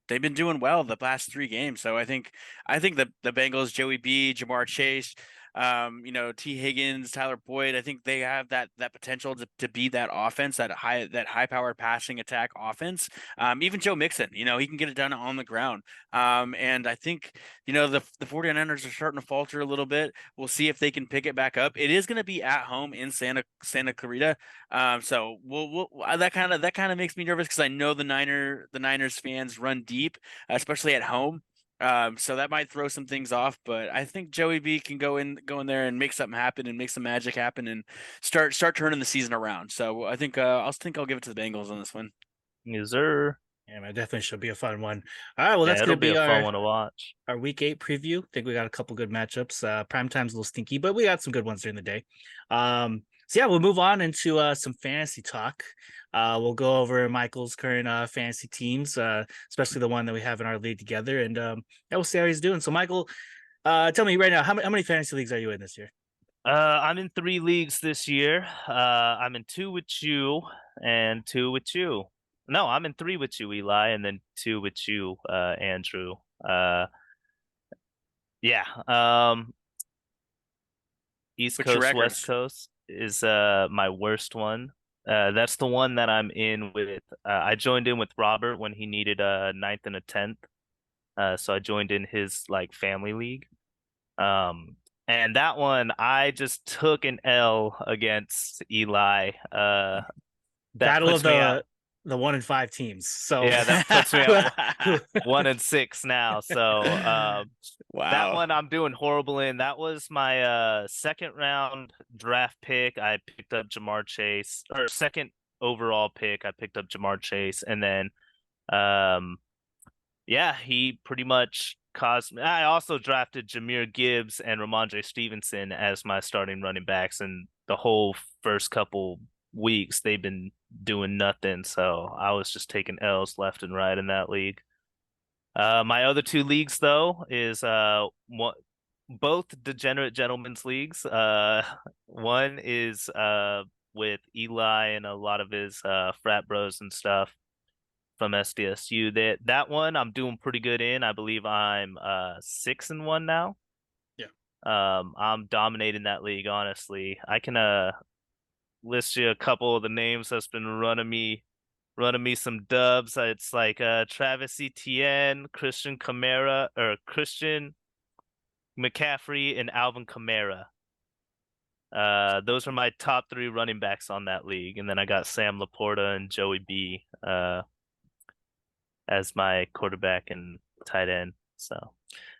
been doing well the past 3 games. So I think the Bengals, Joey B, Jamar Chase, T Higgins, Tyler Boyd, I think they have that potential to be that offense, that high powered passing attack offense. Even Joe Mixon, he can get it done on the ground. And I think, the 49ers are starting to falter a little bit. We'll see if they can pick it back up. It is going to be at home in Santa Clarita. So we'll that kind of makes me nervous because I know the Niners fans run deep, especially at home. So that might throw some things off, but I think Joey B can go in there and make something happen and make some magic happen and start turning the season around. So I think I'll give it to the Bengals on this one. Yes, sir. Yeah, man, definitely should be a fun one. All right, well, Yeah, that's it'll gonna be be a fun one to watch. our week 8 preview. I think we got a couple good matchups. Prime time's a little stinky, but we got some good ones during the day. So yeah, we'll move on into some fantasy talk. We'll go over Michael's current fantasy teams, especially the one that we have in our league together, and yeah, we'll see how he's doing. So, Michael, tell me right now, how many fantasy leagues are you in this year? I'm in 3 leagues this year. I'm in 2 with you and 2 with you. No, I'm in 3 with you, Eli, and then 2 with you, Andrew. Yeah. East What's your Coast, West records? Coast is my worst one. That's the one that I'm in with. I joined in with Robert when he needed a 9th and a 10th. So I joined in his like family league. And that one I just took an L against Eli. That Battle of puts me out. the 1 and 5 teams. So Yeah, that puts me at 1-6 now. So that Wow. one I'm doing horrible in. That was my second round draft pick. I picked up Jamar Chase, or second overall pick. I picked up Jamar Chase, and then um yeah, he pretty much caused me. I also drafted Jameer Gibbs and Ramondre Stevenson as my starting running backs, and the whole first couple weeks they've been doing nothing. So I was just taking L's left and right in that league. My other 2 leagues though is both degenerate gentlemen's leagues. One is with Eli and a lot of his frat bros and stuff from SDSU. That one I'm doing pretty good in. I believe I'm 6-1 now. yeah. I'm dominating that league, honestly. I can list you a couple of the names that's been running me some dubs. It's like Travis Etienne, Christian McCaffrey, and Alvin Kamara. Those are my top 3 running backs on that league, and then I got Sam Laporta and Joey B as my quarterback and tight end. So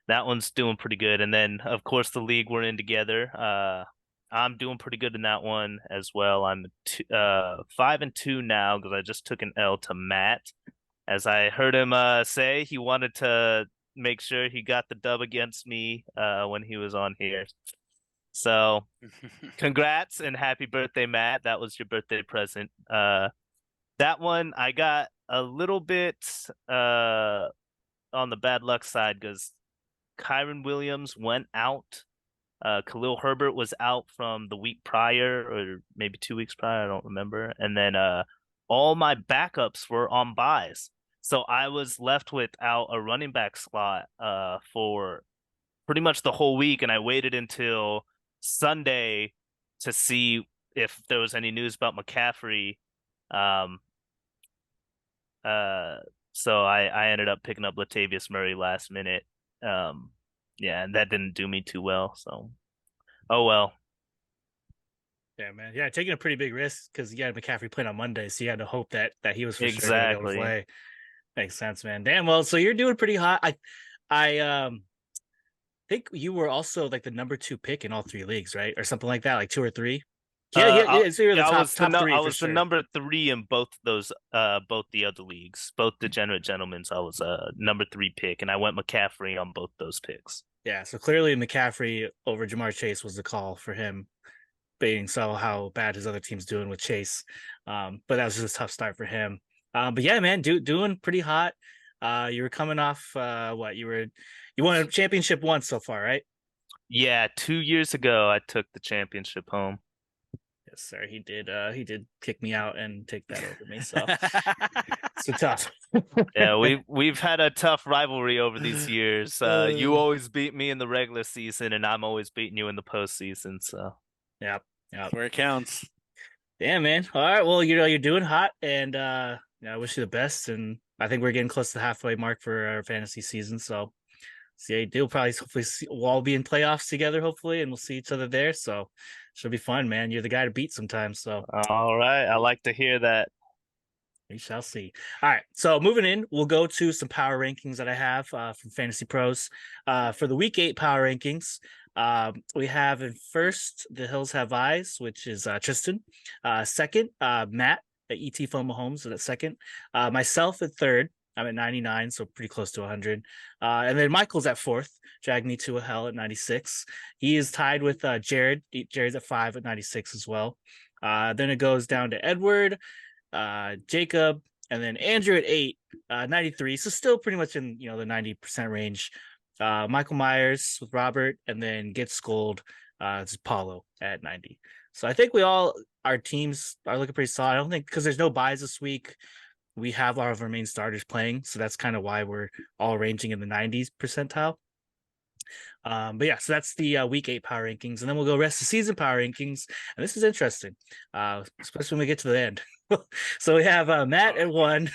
that one's doing pretty good. And then of course the league we're in together, I'm doing pretty good in that one as well. I'm 5-2 now because I just took an L to Matt. As I heard him say, he wanted to make sure he got the dub against me when he was on here. So congrats and happy birthday, Matt. That was your birthday present. That one I got a little bit on the bad luck side because Kyron Williams went out. Khalil Herbert was out from the week prior, or maybe 2 weeks prior, I don't remember. And then all my backups were on buys. So I was left without a running back slot for pretty much the whole week, and I waited until Sunday to see if there was any news about McCaffrey. Um, so I ended up picking up Latavius Murray last minute. Yeah, and that didn't do me too well. So, oh well. Yeah, man. Yeah, taking a pretty big risk because you had McCaffrey playing on Monday, so you had to hope that he was for sure going to be able to Exactly. play. Makes sense, man. Damn. Well, so you're doing pretty hot. I think you were also like the number 2 pick in all 3 leagues, right, or something like that, like 2 or 3. Yeah. So you're the Yeah, top 3 I for was the sure. number 3 in both those both the other leagues, both Degenerate Gentlemen's. I was number 3 pick, and I went McCaffrey on both those picks. Yeah, so clearly McCaffrey over Jamar Chase was the call for him, being so how bad his other team's doing with Chase. But that was just a tough start for him. But yeah, man, doing pretty hot. You were coming off what you won a championship once so far, right? Yeah, 2 years ago I took the championship home. Yes, sir. He did kick me out and take that over me. So so tough. Yeah, we've had a tough rivalry over these years. You always beat me in the regular season, and I'm always beating you in the postseason. So Yep. Where it counts. Yeah, man. All right. Well, you're doing hot, and I wish you the best. And I think we're getting close to the halfway mark for our fantasy season. So see how you do. We'll all be in playoffs together, hopefully, and we'll see each other there. So should be fun, man. You're the guy to beat sometimes. So all right, I like to hear that. we shall see. All right. So moving in, we'll go to some power rankings that I have from Fantasy Pros. For the week 8 power rankings, we have in first, The Hills Have Eyes, which is Tristan. Second, Matt at ET Phone Mahomes at second. Myself at third. I'm at 99, so pretty close to 100. And then Michael's at fourth. Drag Me to a Hell at 96. He is tied with Jared. Jared's at 5 at 96 as well. Then it goes down to Edward, Jacob, and then Andrew at 8, 93. So still pretty much in the 90% range. Michael Myers with Robert, and then Get Scold, it's Paulo at 90. So I think our teams are looking pretty solid. I don't think, because there's no buys this week, we have all of our main starters playing, so that's kind of why we're all ranging in the 90s percentile. But yeah, so that's the week 8 power rankings, and then we'll go rest of season power rankings, and this is interesting, especially when we get to the end. So we have Matt at 1,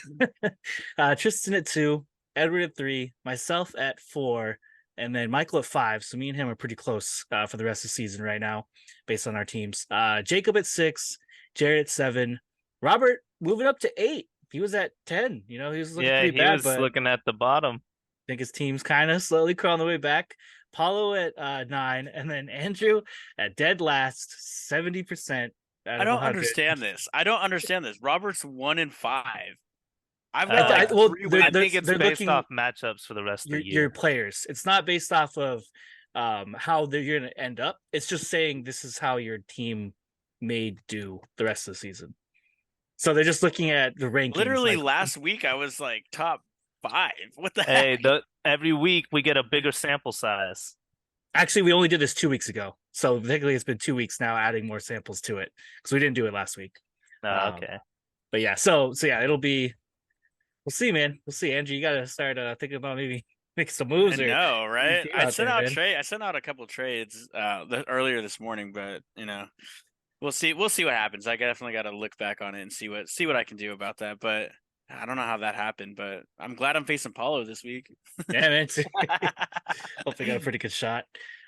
Tristan at 2, Edward at 3, myself at 4, and then Michael at 5. So me and him are pretty close for the rest of the season right now, based on our teams. Jacob at 6, Jared at 7, Robert moving up to 8. He was at 10. He was looking pretty bad. He was but looking at the bottom. I think his team's kind of slowly crawling the way back. Paulo at 9, and then Andrew at dead last, 70%. I don't understand this. Robert's 1-5. I've I got think it's based off matchups for the rest of the year. Your players. It's not based off of how you're going to end up. It's just saying this is how your team may do the rest of the season. So they're just looking at the rankings. Literally last week I was like top 5. What the heck? Every week we get a bigger sample size. Actually, we only did this 2 weeks ago. So technically it's been 2 weeks now, adding more samples to it, because we didn't do it last week. Okay. But yeah, so yeah, it'll be, we'll see, man. We'll see. Andrew, you got to start thinking about maybe making some moves. I know, right? I sent out a couple trades earlier this morning, but we'll see what happens. I definitely got to look back on it and see what I can do about that. But I don't know how that happened, but I'm glad I'm facing Paulo this week. Yeah, man. Hopefully got a pretty good shot.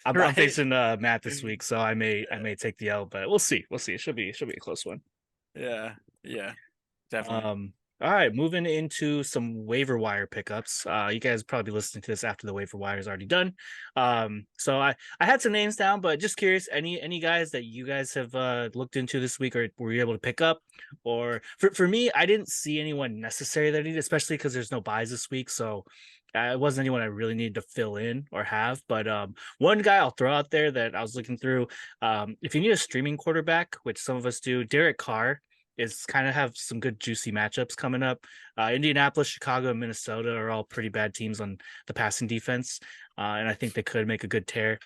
I'm facing Matt this week, so I may take the L, but we'll see. It should be a close one. Yeah, definitely. All right, moving into some waiver wire pickups. You guys probably listening to this after the waiver wire is already done. So I had some names down, but just curious, any guys that you guys have looked into this week or were you able to pick up? Or for me, I didn't see anyone necessary that I needed, especially because there's no buys this week. So it wasn't anyone I really needed to fill in or have. But one guy I'll throw out there that I was looking through, if you need a streaming quarterback, which some of us do, Derek Carr is kind of have some good juicy matchups coming up. Indianapolis, Chicago, and Minnesota are all pretty bad teams on the passing defense, and I think they could make a good tear.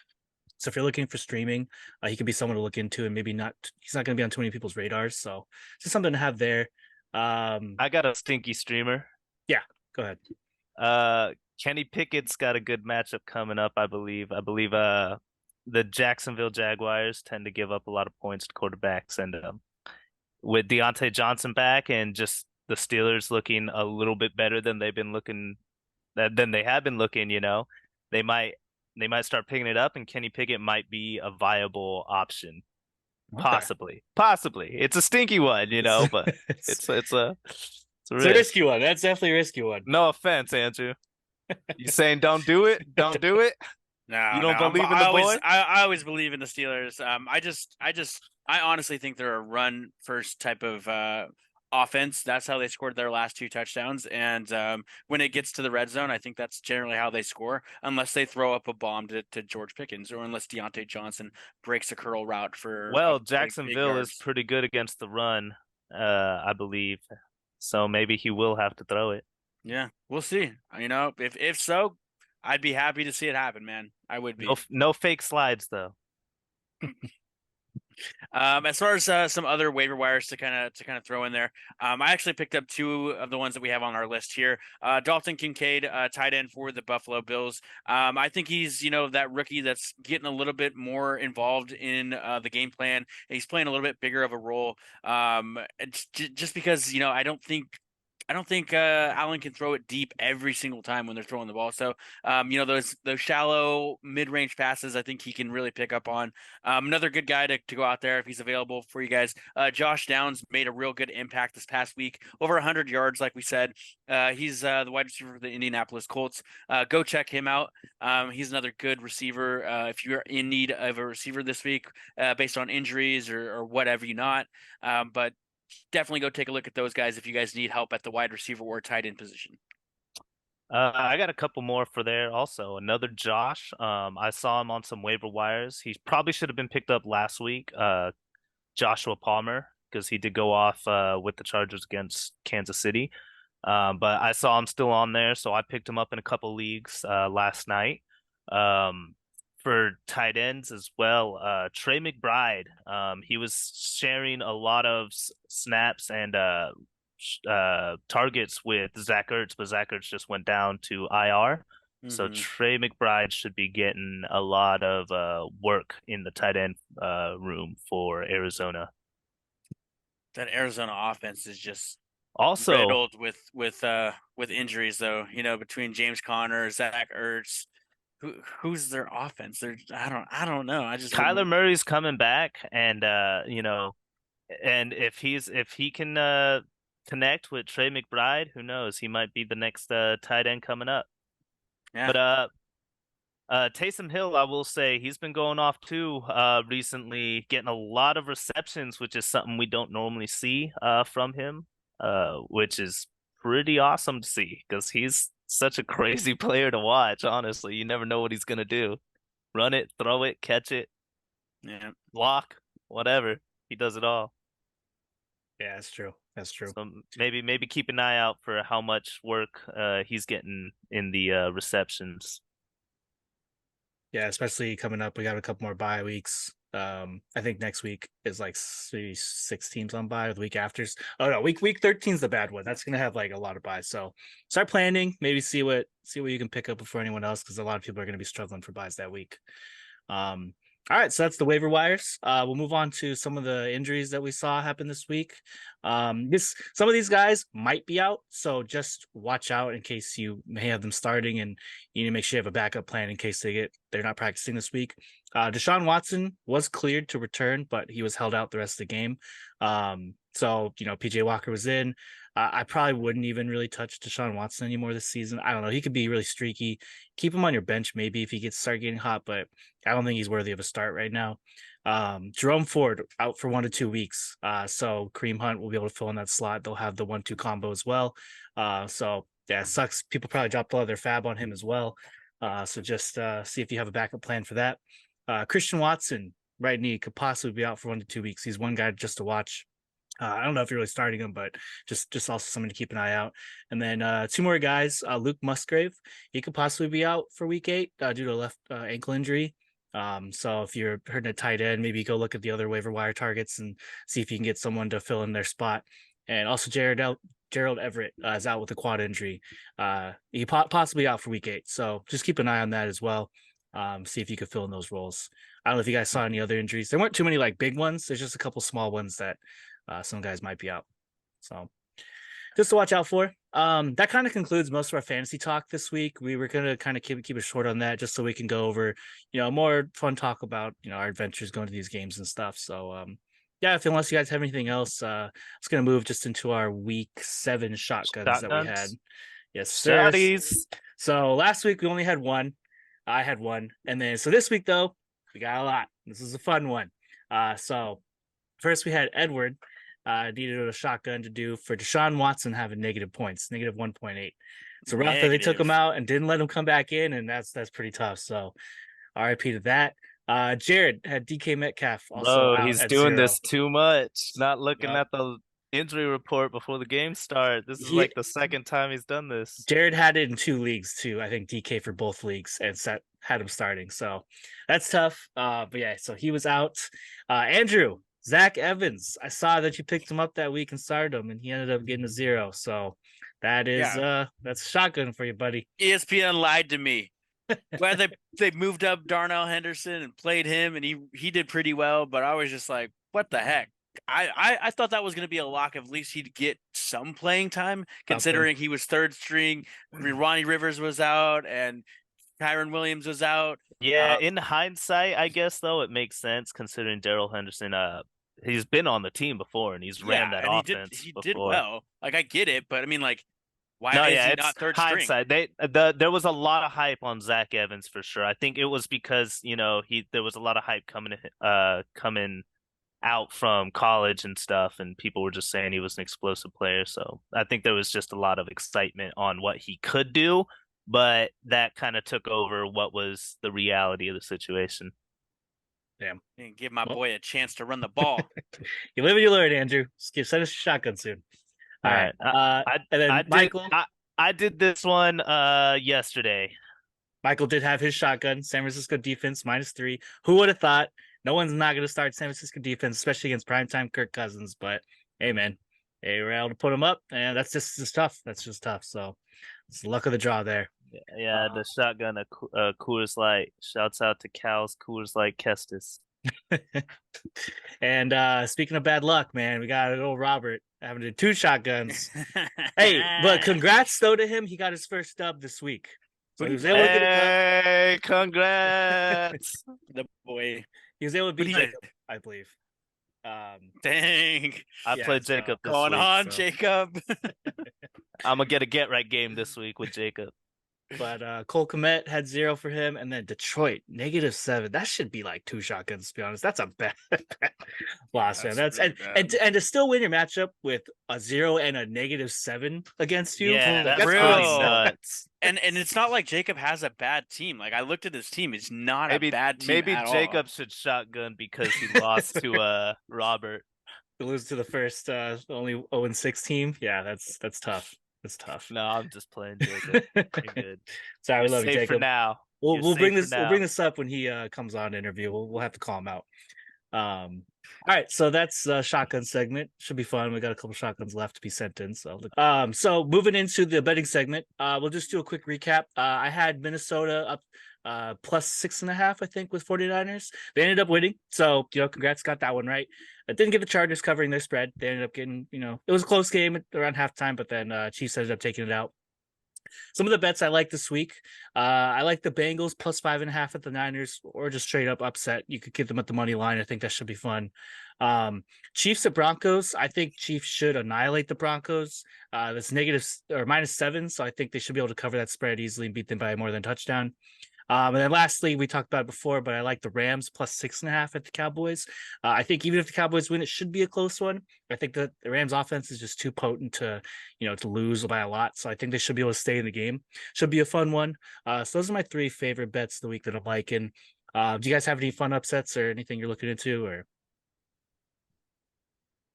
So if you're looking for streaming, he could be someone to look into, and maybe not. He's not going to be on too many people's radars, so just something to have there. I got a stinky streamer. Yeah, go ahead. Kenny Pickett's got a good matchup coming up, I believe. The Jacksonville Jaguars tend to give up a lot of points to quarterbacks, and with Deontay Johnson back and just the Steelers looking a little bit better than they have been looking, they might start picking it up, and Kenny Pickett might be a viable option. Okay. Possibly. It's a stinky one, but it's a risky one. That's definitely a risky one. No offense, Andrew. You saying don't do it? Don't do it? No, you don't believe in the boy? I always believe in the Steelers. I honestly think they're a run first type of offense. That's how they scored their last 2 touchdowns. And when it gets to the red zone, I think that's generally how they score, unless they throw up a bomb to George Pickens, or unless Deontay Johnson breaks a curl route for. Well, Jacksonville is pretty good against the run, I believe. So maybe he will have to throw it. Yeah, we'll see. If so, I'd be happy to see it happen, man. I would be. No fake slides though. As far as some other waiver wires to kind of throw in there, I actually picked up 2 of the ones that we have on our list here. Dalton Kincaid, tight end for the Buffalo Bills. I think he's that rookie that's getting a little bit more involved in the game plan. He's playing a little bit bigger of a role. Just because I don't think Allen can throw it deep every single time when they're throwing the ball. So, those shallow mid-range passes, I think he can really pick up on. Another good guy to go out there if he's available for you guys. Josh Downs made a real good impact this past week, over 100 yards, like we said. He's the wide receiver for the Indianapolis Colts. Go check him out. He's another good receiver. If you're in need of a receiver this week, based on injuries or whatever you not, but definitely go take a look at those guys if you guys need help at the wide receiver or tight end position. I got a couple more for there also. Another Josh. I saw him on some waiver wires. He probably should have been picked up last week. Joshua Palmer, because he did go off with the Chargers against Kansas City. But I saw him still on there, so I picked him up in a couple leagues last night. For tight ends as well, Trey McBride. He was sharing a lot of snaps and targets with Zach Ertz, but Zach Ertz just went down to IR. So Trey McBride should be getting a lot of work in the tight end room for Arizona. That Arizona offense is just also riddled with injuries, though. Between James Conner, Zach Ertz. Who's their offense? I don't know. Kyler Murray's coming back, and and if he can connect with Trey McBride, who knows? He might be the next tight end coming up. Yeah. But Taysom Hill, I will say, he's been going off too recently, getting a lot of receptions, which is something we don't normally see from him, which is pretty awesome to see because he's such a crazy player to watch. Honestly, you never know what he's gonna do. Run it, throw it, catch it, block, whatever. He does it all. Yeah, that's true. That's true. So maybe keep an eye out for how much work he's getting in the receptions. Yeah, especially coming up, we got a couple more bye weeks. I think next week is like 6 teams on bye. The week after, week 13 is the bad one. That's gonna have like a lot of buys. So start planning. Maybe see what you can pick up before anyone else, because a lot of people are gonna be struggling for buys that week. All right, so that's the waiver wires. We'll move on to some of the injuries that we saw happen this week. Some of these guys might be out, so just watch out in case you may have them starting, and you need to make sure you have a backup plan in case they're not practicing this week. Deshaun Watson was cleared to return, but he was held out the rest of the game. So, PJ Walker was in. I probably wouldn't even really touch Deshaun Watson anymore this season. I don't know. He could be really streaky. Keep him on your bench maybe if he gets start getting hot, but I don't think he's worthy of a start right now. Jerome Ford out for 1 to 2 weeks. So Kareem Hunt will be able to fill in that slot. They'll have the 1-2 combo as well. So yeah, it sucks. People probably dropped a lot of their fab on him as well. So just see if you have a backup plan for that. Christian Watson, right knee, could possibly be out for 1 to 2 weeks. He's one guy just to watch. I don't know if you're really starting him, but just also something to keep an eye out. And then 2 more guys. Luke Musgrave, he could possibly be out for week 8 due to a left ankle injury. So if you're hurting a tight end, maybe go look at the other waiver wire targets and see if you can get someone to fill in their spot. And also Gerald Everett is out with a quad injury. He possibly out for week 8. So just keep an eye on that as well. See if you could fill in those roles. I don't know if you guys saw any other injuries. There weren't too many like big ones. There's just a couple small ones that some guys might be out. So just to watch out for. That kind of concludes most of our fantasy talk this week. We were gonna kind of keep it short on that just so we can go over, more fun talk about, our adventures going to these games and stuff. So yeah, unless you guys have anything else, I was gonna move just into our week 7 shotguns that we had. Yes, sir. So last week we only had one. I had one. And then so this week though, we got a lot. This is a fun one. So first we had Edward. Needed a shotgun to do for Deshaun Watson having negative points, negative 1.8. So Rafa, they took him out and didn't let him come back in, and that's pretty tough. So RIP to that. Jared had DK Metcalf also out he's at doing 0. this too much. Not looking at the injury report before the game starts. This is like the second time he's done this. Jared had it in 2 leagues too. I think DK for both leagues and had him starting. So that's tough. But yeah, so he was out. Andrew, Zach Evans, I saw that you picked him up that week and started him, and he ended up getting a 0. So that is that's a shotgun for you, buddy. ESPN lied to me. Well, they moved up Darnell Henderson and played him, and he did pretty well. But I was just like, what the heck? I thought that was going to be a lock. At least he'd get some playing time, considering he was third string. Ronnie Rivers was out, and Kyron Williams was out. Yeah, in hindsight, I guess though it makes sense considering Darrell Henderson. He's been on the team before and he's ran that offense. He did well. Like I get it, but I mean, like, why is he not third hindsight. string? There was a lot of hype on Zach Evans for sure. I think it was because there was a lot of hype coming out from college and stuff, and people were just saying he was an explosive player. So I think there was just a lot of excitement on what he could do, but that kind of took over what was the reality of the situation. Damn. And give my boy a chance to run the ball. You live and you learn, Andrew. Send us a shotgun soon. All right. And then Michael. I did this one yesterday. Michael did have his shotgun. San Francisco defense -3. Who would have thought? No one's not going to start San Francisco defense, especially against primetime Kirk Cousins. But hey, man, they were able to put him up, and that's just tough. That's just tough. So it's the luck of the draw there. Yeah, the shotgun, Coors Light. Shouts out to Cal's Coors Light Kestis. And speaking of bad luck, man, we got old Robert having to do 2 shotguns. Hey, but congrats though to him. He got his first dub this week. So he was able to get Hey, congrats. The boy. He was able to beat Jacob, I believe. Dang. I played Jacob this going week. on, Jacob. I'm going to get a get-right game this week with Jacob. But Cole Kmet had 0 for him, and then Detroit -7. That should be like 2 shotguns, to be honest. That's a bad loss, man. That's really and to still win your matchup with a 0 and a -7 against you. Yeah, that's real nuts. And it's not like Jacob has a bad team. Like I looked at his team; it's not a bad team. Maybe at Jacob all. should shotgun because he lost to Robert. To lose to the first only 0-6 team. Yeah, that's tough. It's tough. No, I'm just playing Jacob. You're good. Sorry, we love you, Jacob. For now. We'll bring this up when he comes on to interview. We'll have to call him out. All right, so that's shotgun segment. Should be fun. We got a couple shotguns left to be sent in. So moving into the betting segment, we'll just do a quick recap. I had Minnesota up +6.5, I think, with 49ers. They ended up winning. So, congrats, got that one right. I didn't get the Chargers covering their spread. They ended up getting, it was a close game around halftime, but then Chiefs ended up taking it out. some of the bets I like this week. I like the Bengals plus 5.5 at the Niners, or just straight up upset. You could get them at the money line. I think that should be fun. Chiefs at Broncos. I think Chiefs should annihilate the Broncos. That's negative or -7, so I think they should be able to cover that spread easily and beat them by more than a touchdown. And then lastly, we talked about it before, but I like the Rams plus 6.5 at the Cowboys. I think even if the Cowboys win, it should be a close one. I think that the Rams offense is just too potent to, to lose by a lot. So I think they should be able to stay in the game. Should be a fun one. So those are my 3 favorite bets of the week that I'm liking. Do you guys have any fun upsets or anything you're looking into? Or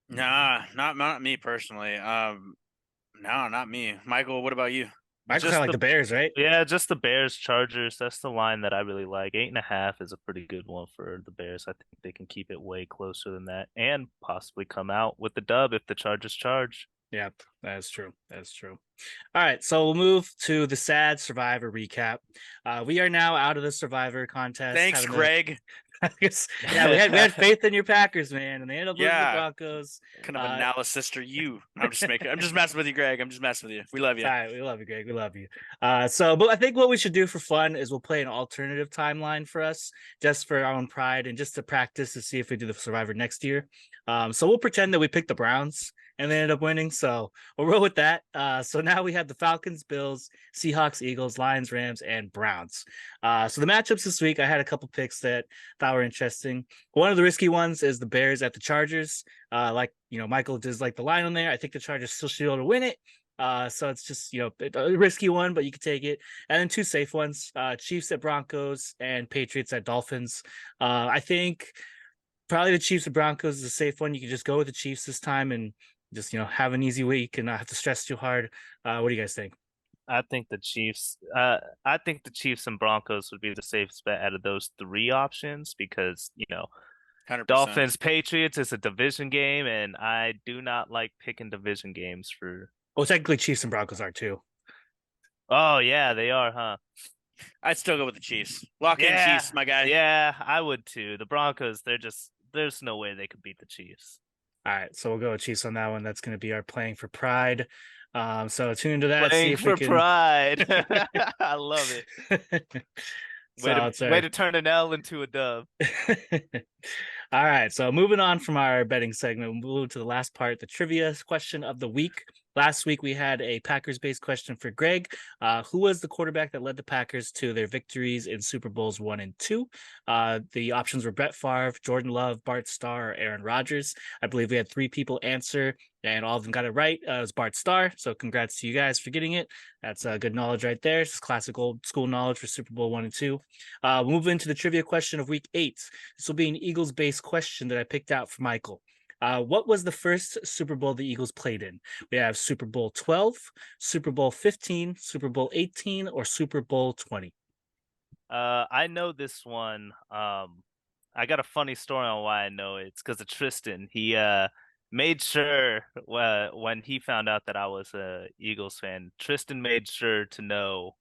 Nah, not me personally. No, not me. Michael, what about you? Michael kind Just of like the the Bears, right? Yeah, just the Bears Chargers. That's the line that I really like. 8.5 is a pretty good one for the Bears. I think they can keep it way closer than that and possibly come out with the dub if the Chargers charge. Yeah, that is true. That is true. All right, so we'll move to the sad Survivor recap. We are now out of the Survivor contest. Thanks, Greg. Yeah, we had faith in your Packers, man, and they ended up losing the Yeah. Broncos. Kind of analyst are you? I'm just messing with you, Greg. I'm just messing with you. We love you. All right, we love you, Greg. We love you. But I think what we should do for fun is we'll play an alternative timeline for us, just for our own pride and just to practice to see if we do the Survivor next year. So we'll pretend that we picked the Browns and they ended up winning. So we'll roll with that. So now we have the Falcons, Bills, Seahawks, Eagles, Lions, Rams, and Browns. So the matchups this week, I had a couple picks that I thought were interesting. One of the risky ones is the Bears at the Chargers. Michael does like the line on there. I think the Chargers still should be able to win it. So it's just, a risky one, but you could take it. And then 2 safe ones, Chiefs at Broncos and Patriots at Dolphins. I think probably the Chiefs at Broncos is a safe one. You could just go with the Chiefs this time and just, have an easy week and not have to stress too hard. What do you guys think? I think the Chiefs. I think the Chiefs and Broncos would be the safest bet out of those 3 options because 100%. Dolphins Patriots is a division game, and I do not like picking division games for. Well, technically Chiefs and Broncos are too. Oh yeah, they are, huh? I'd still go with the Chiefs. Lock in Chiefs, my guy. Yeah, I would too. The Broncos, there's no way they could beat the Chiefs. All right, so we'll go with Chiefs on that one. That's going to be our playing for pride. So tune into that. Playing for pride. I love it. Way to turn an L into a dub. All right, so moving on from our betting segment, we'll move to the last part, the trivia question of the week. Last week, we had a Packers-based question for Greg. Who was the quarterback that led the Packers to their victories in Super Bowls 1 and 2? The options were Brett Favre, Jordan Love, Bart Starr, or Aaron Rodgers. I believe we had 3 people answer, and all of them got it right. It was Bart Starr, so congrats to you guys for getting it. That's good knowledge right there. It's classic old school knowledge for Super Bowl 1 and 2. We'll move into the trivia question of week 8. This will be an Eagles-based question that I picked out for Michael. What was the first Super Bowl the Eagles played in? We have Super Bowl 12, Super Bowl 15, Super Bowl 18, or Super Bowl 20. I know this one. I got a funny story on why I know it. It's because of Tristan. He made sure when he found out that I was a Eagles fan, Tristan made sure to know.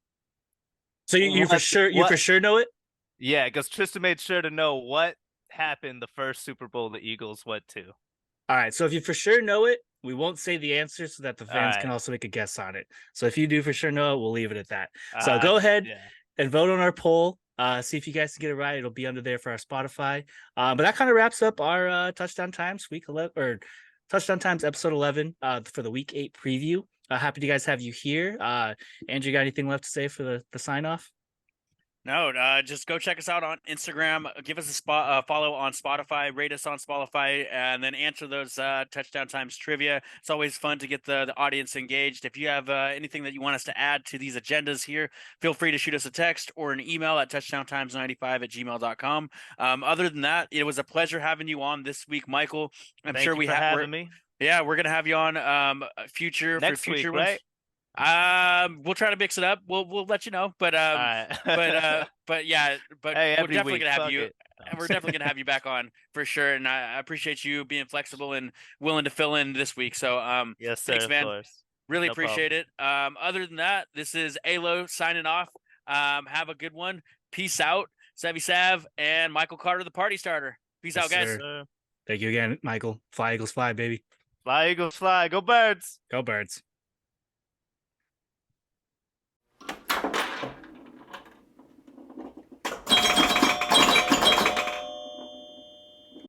So you for sure know it? Yeah, because Tristan made sure to know what happened the first Super Bowl the Eagles went to. All right, so if you for sure know it, we won't say the answer so that the fans can also make a guess on it. So if you do for sure know it, we'll leave it at that. So go ahead and vote on our poll. See if you guys can get it right. It'll be under there for our Spotify. But that kind of wraps up our Touchdown Times week 11 or Touchdown Times episode 11 for the week 8 preview. Happy to guys have you here. Andrew, got anything left to say for the sign off? No, just go check us out on Instagram. Give us a follow on Spotify, rate us on Spotify, and then answer those Touchdown Times trivia. It's always fun to get the audience engaged. If you have anything that you want us to add to these agendas here, feel free to shoot us a text or an email at touchdowntimes95@gmail.com. Other than that, it was a pleasure having you on this week, Michael. Thank you for having me. Yeah, we're gonna have you on future next future week, ones. right? We'll try to mix it up. We'll let you know, but right. but yeah, but hey, we're definitely week, gonna have you. it. And we're definitely gonna have you back on for sure. And I appreciate you being flexible and willing to fill in this week. So yes, sir, thanks, man. of course. Really No appreciate it. Other than that, this is Alo signing off. Have a good one. Peace out, Savvy Sav and Michael Carter, the party starter. Peace out, guys. Sir. Thank you again, Michael. Fly Eagles fly, baby. Fly Eagles fly. Go Birds. Go Birds.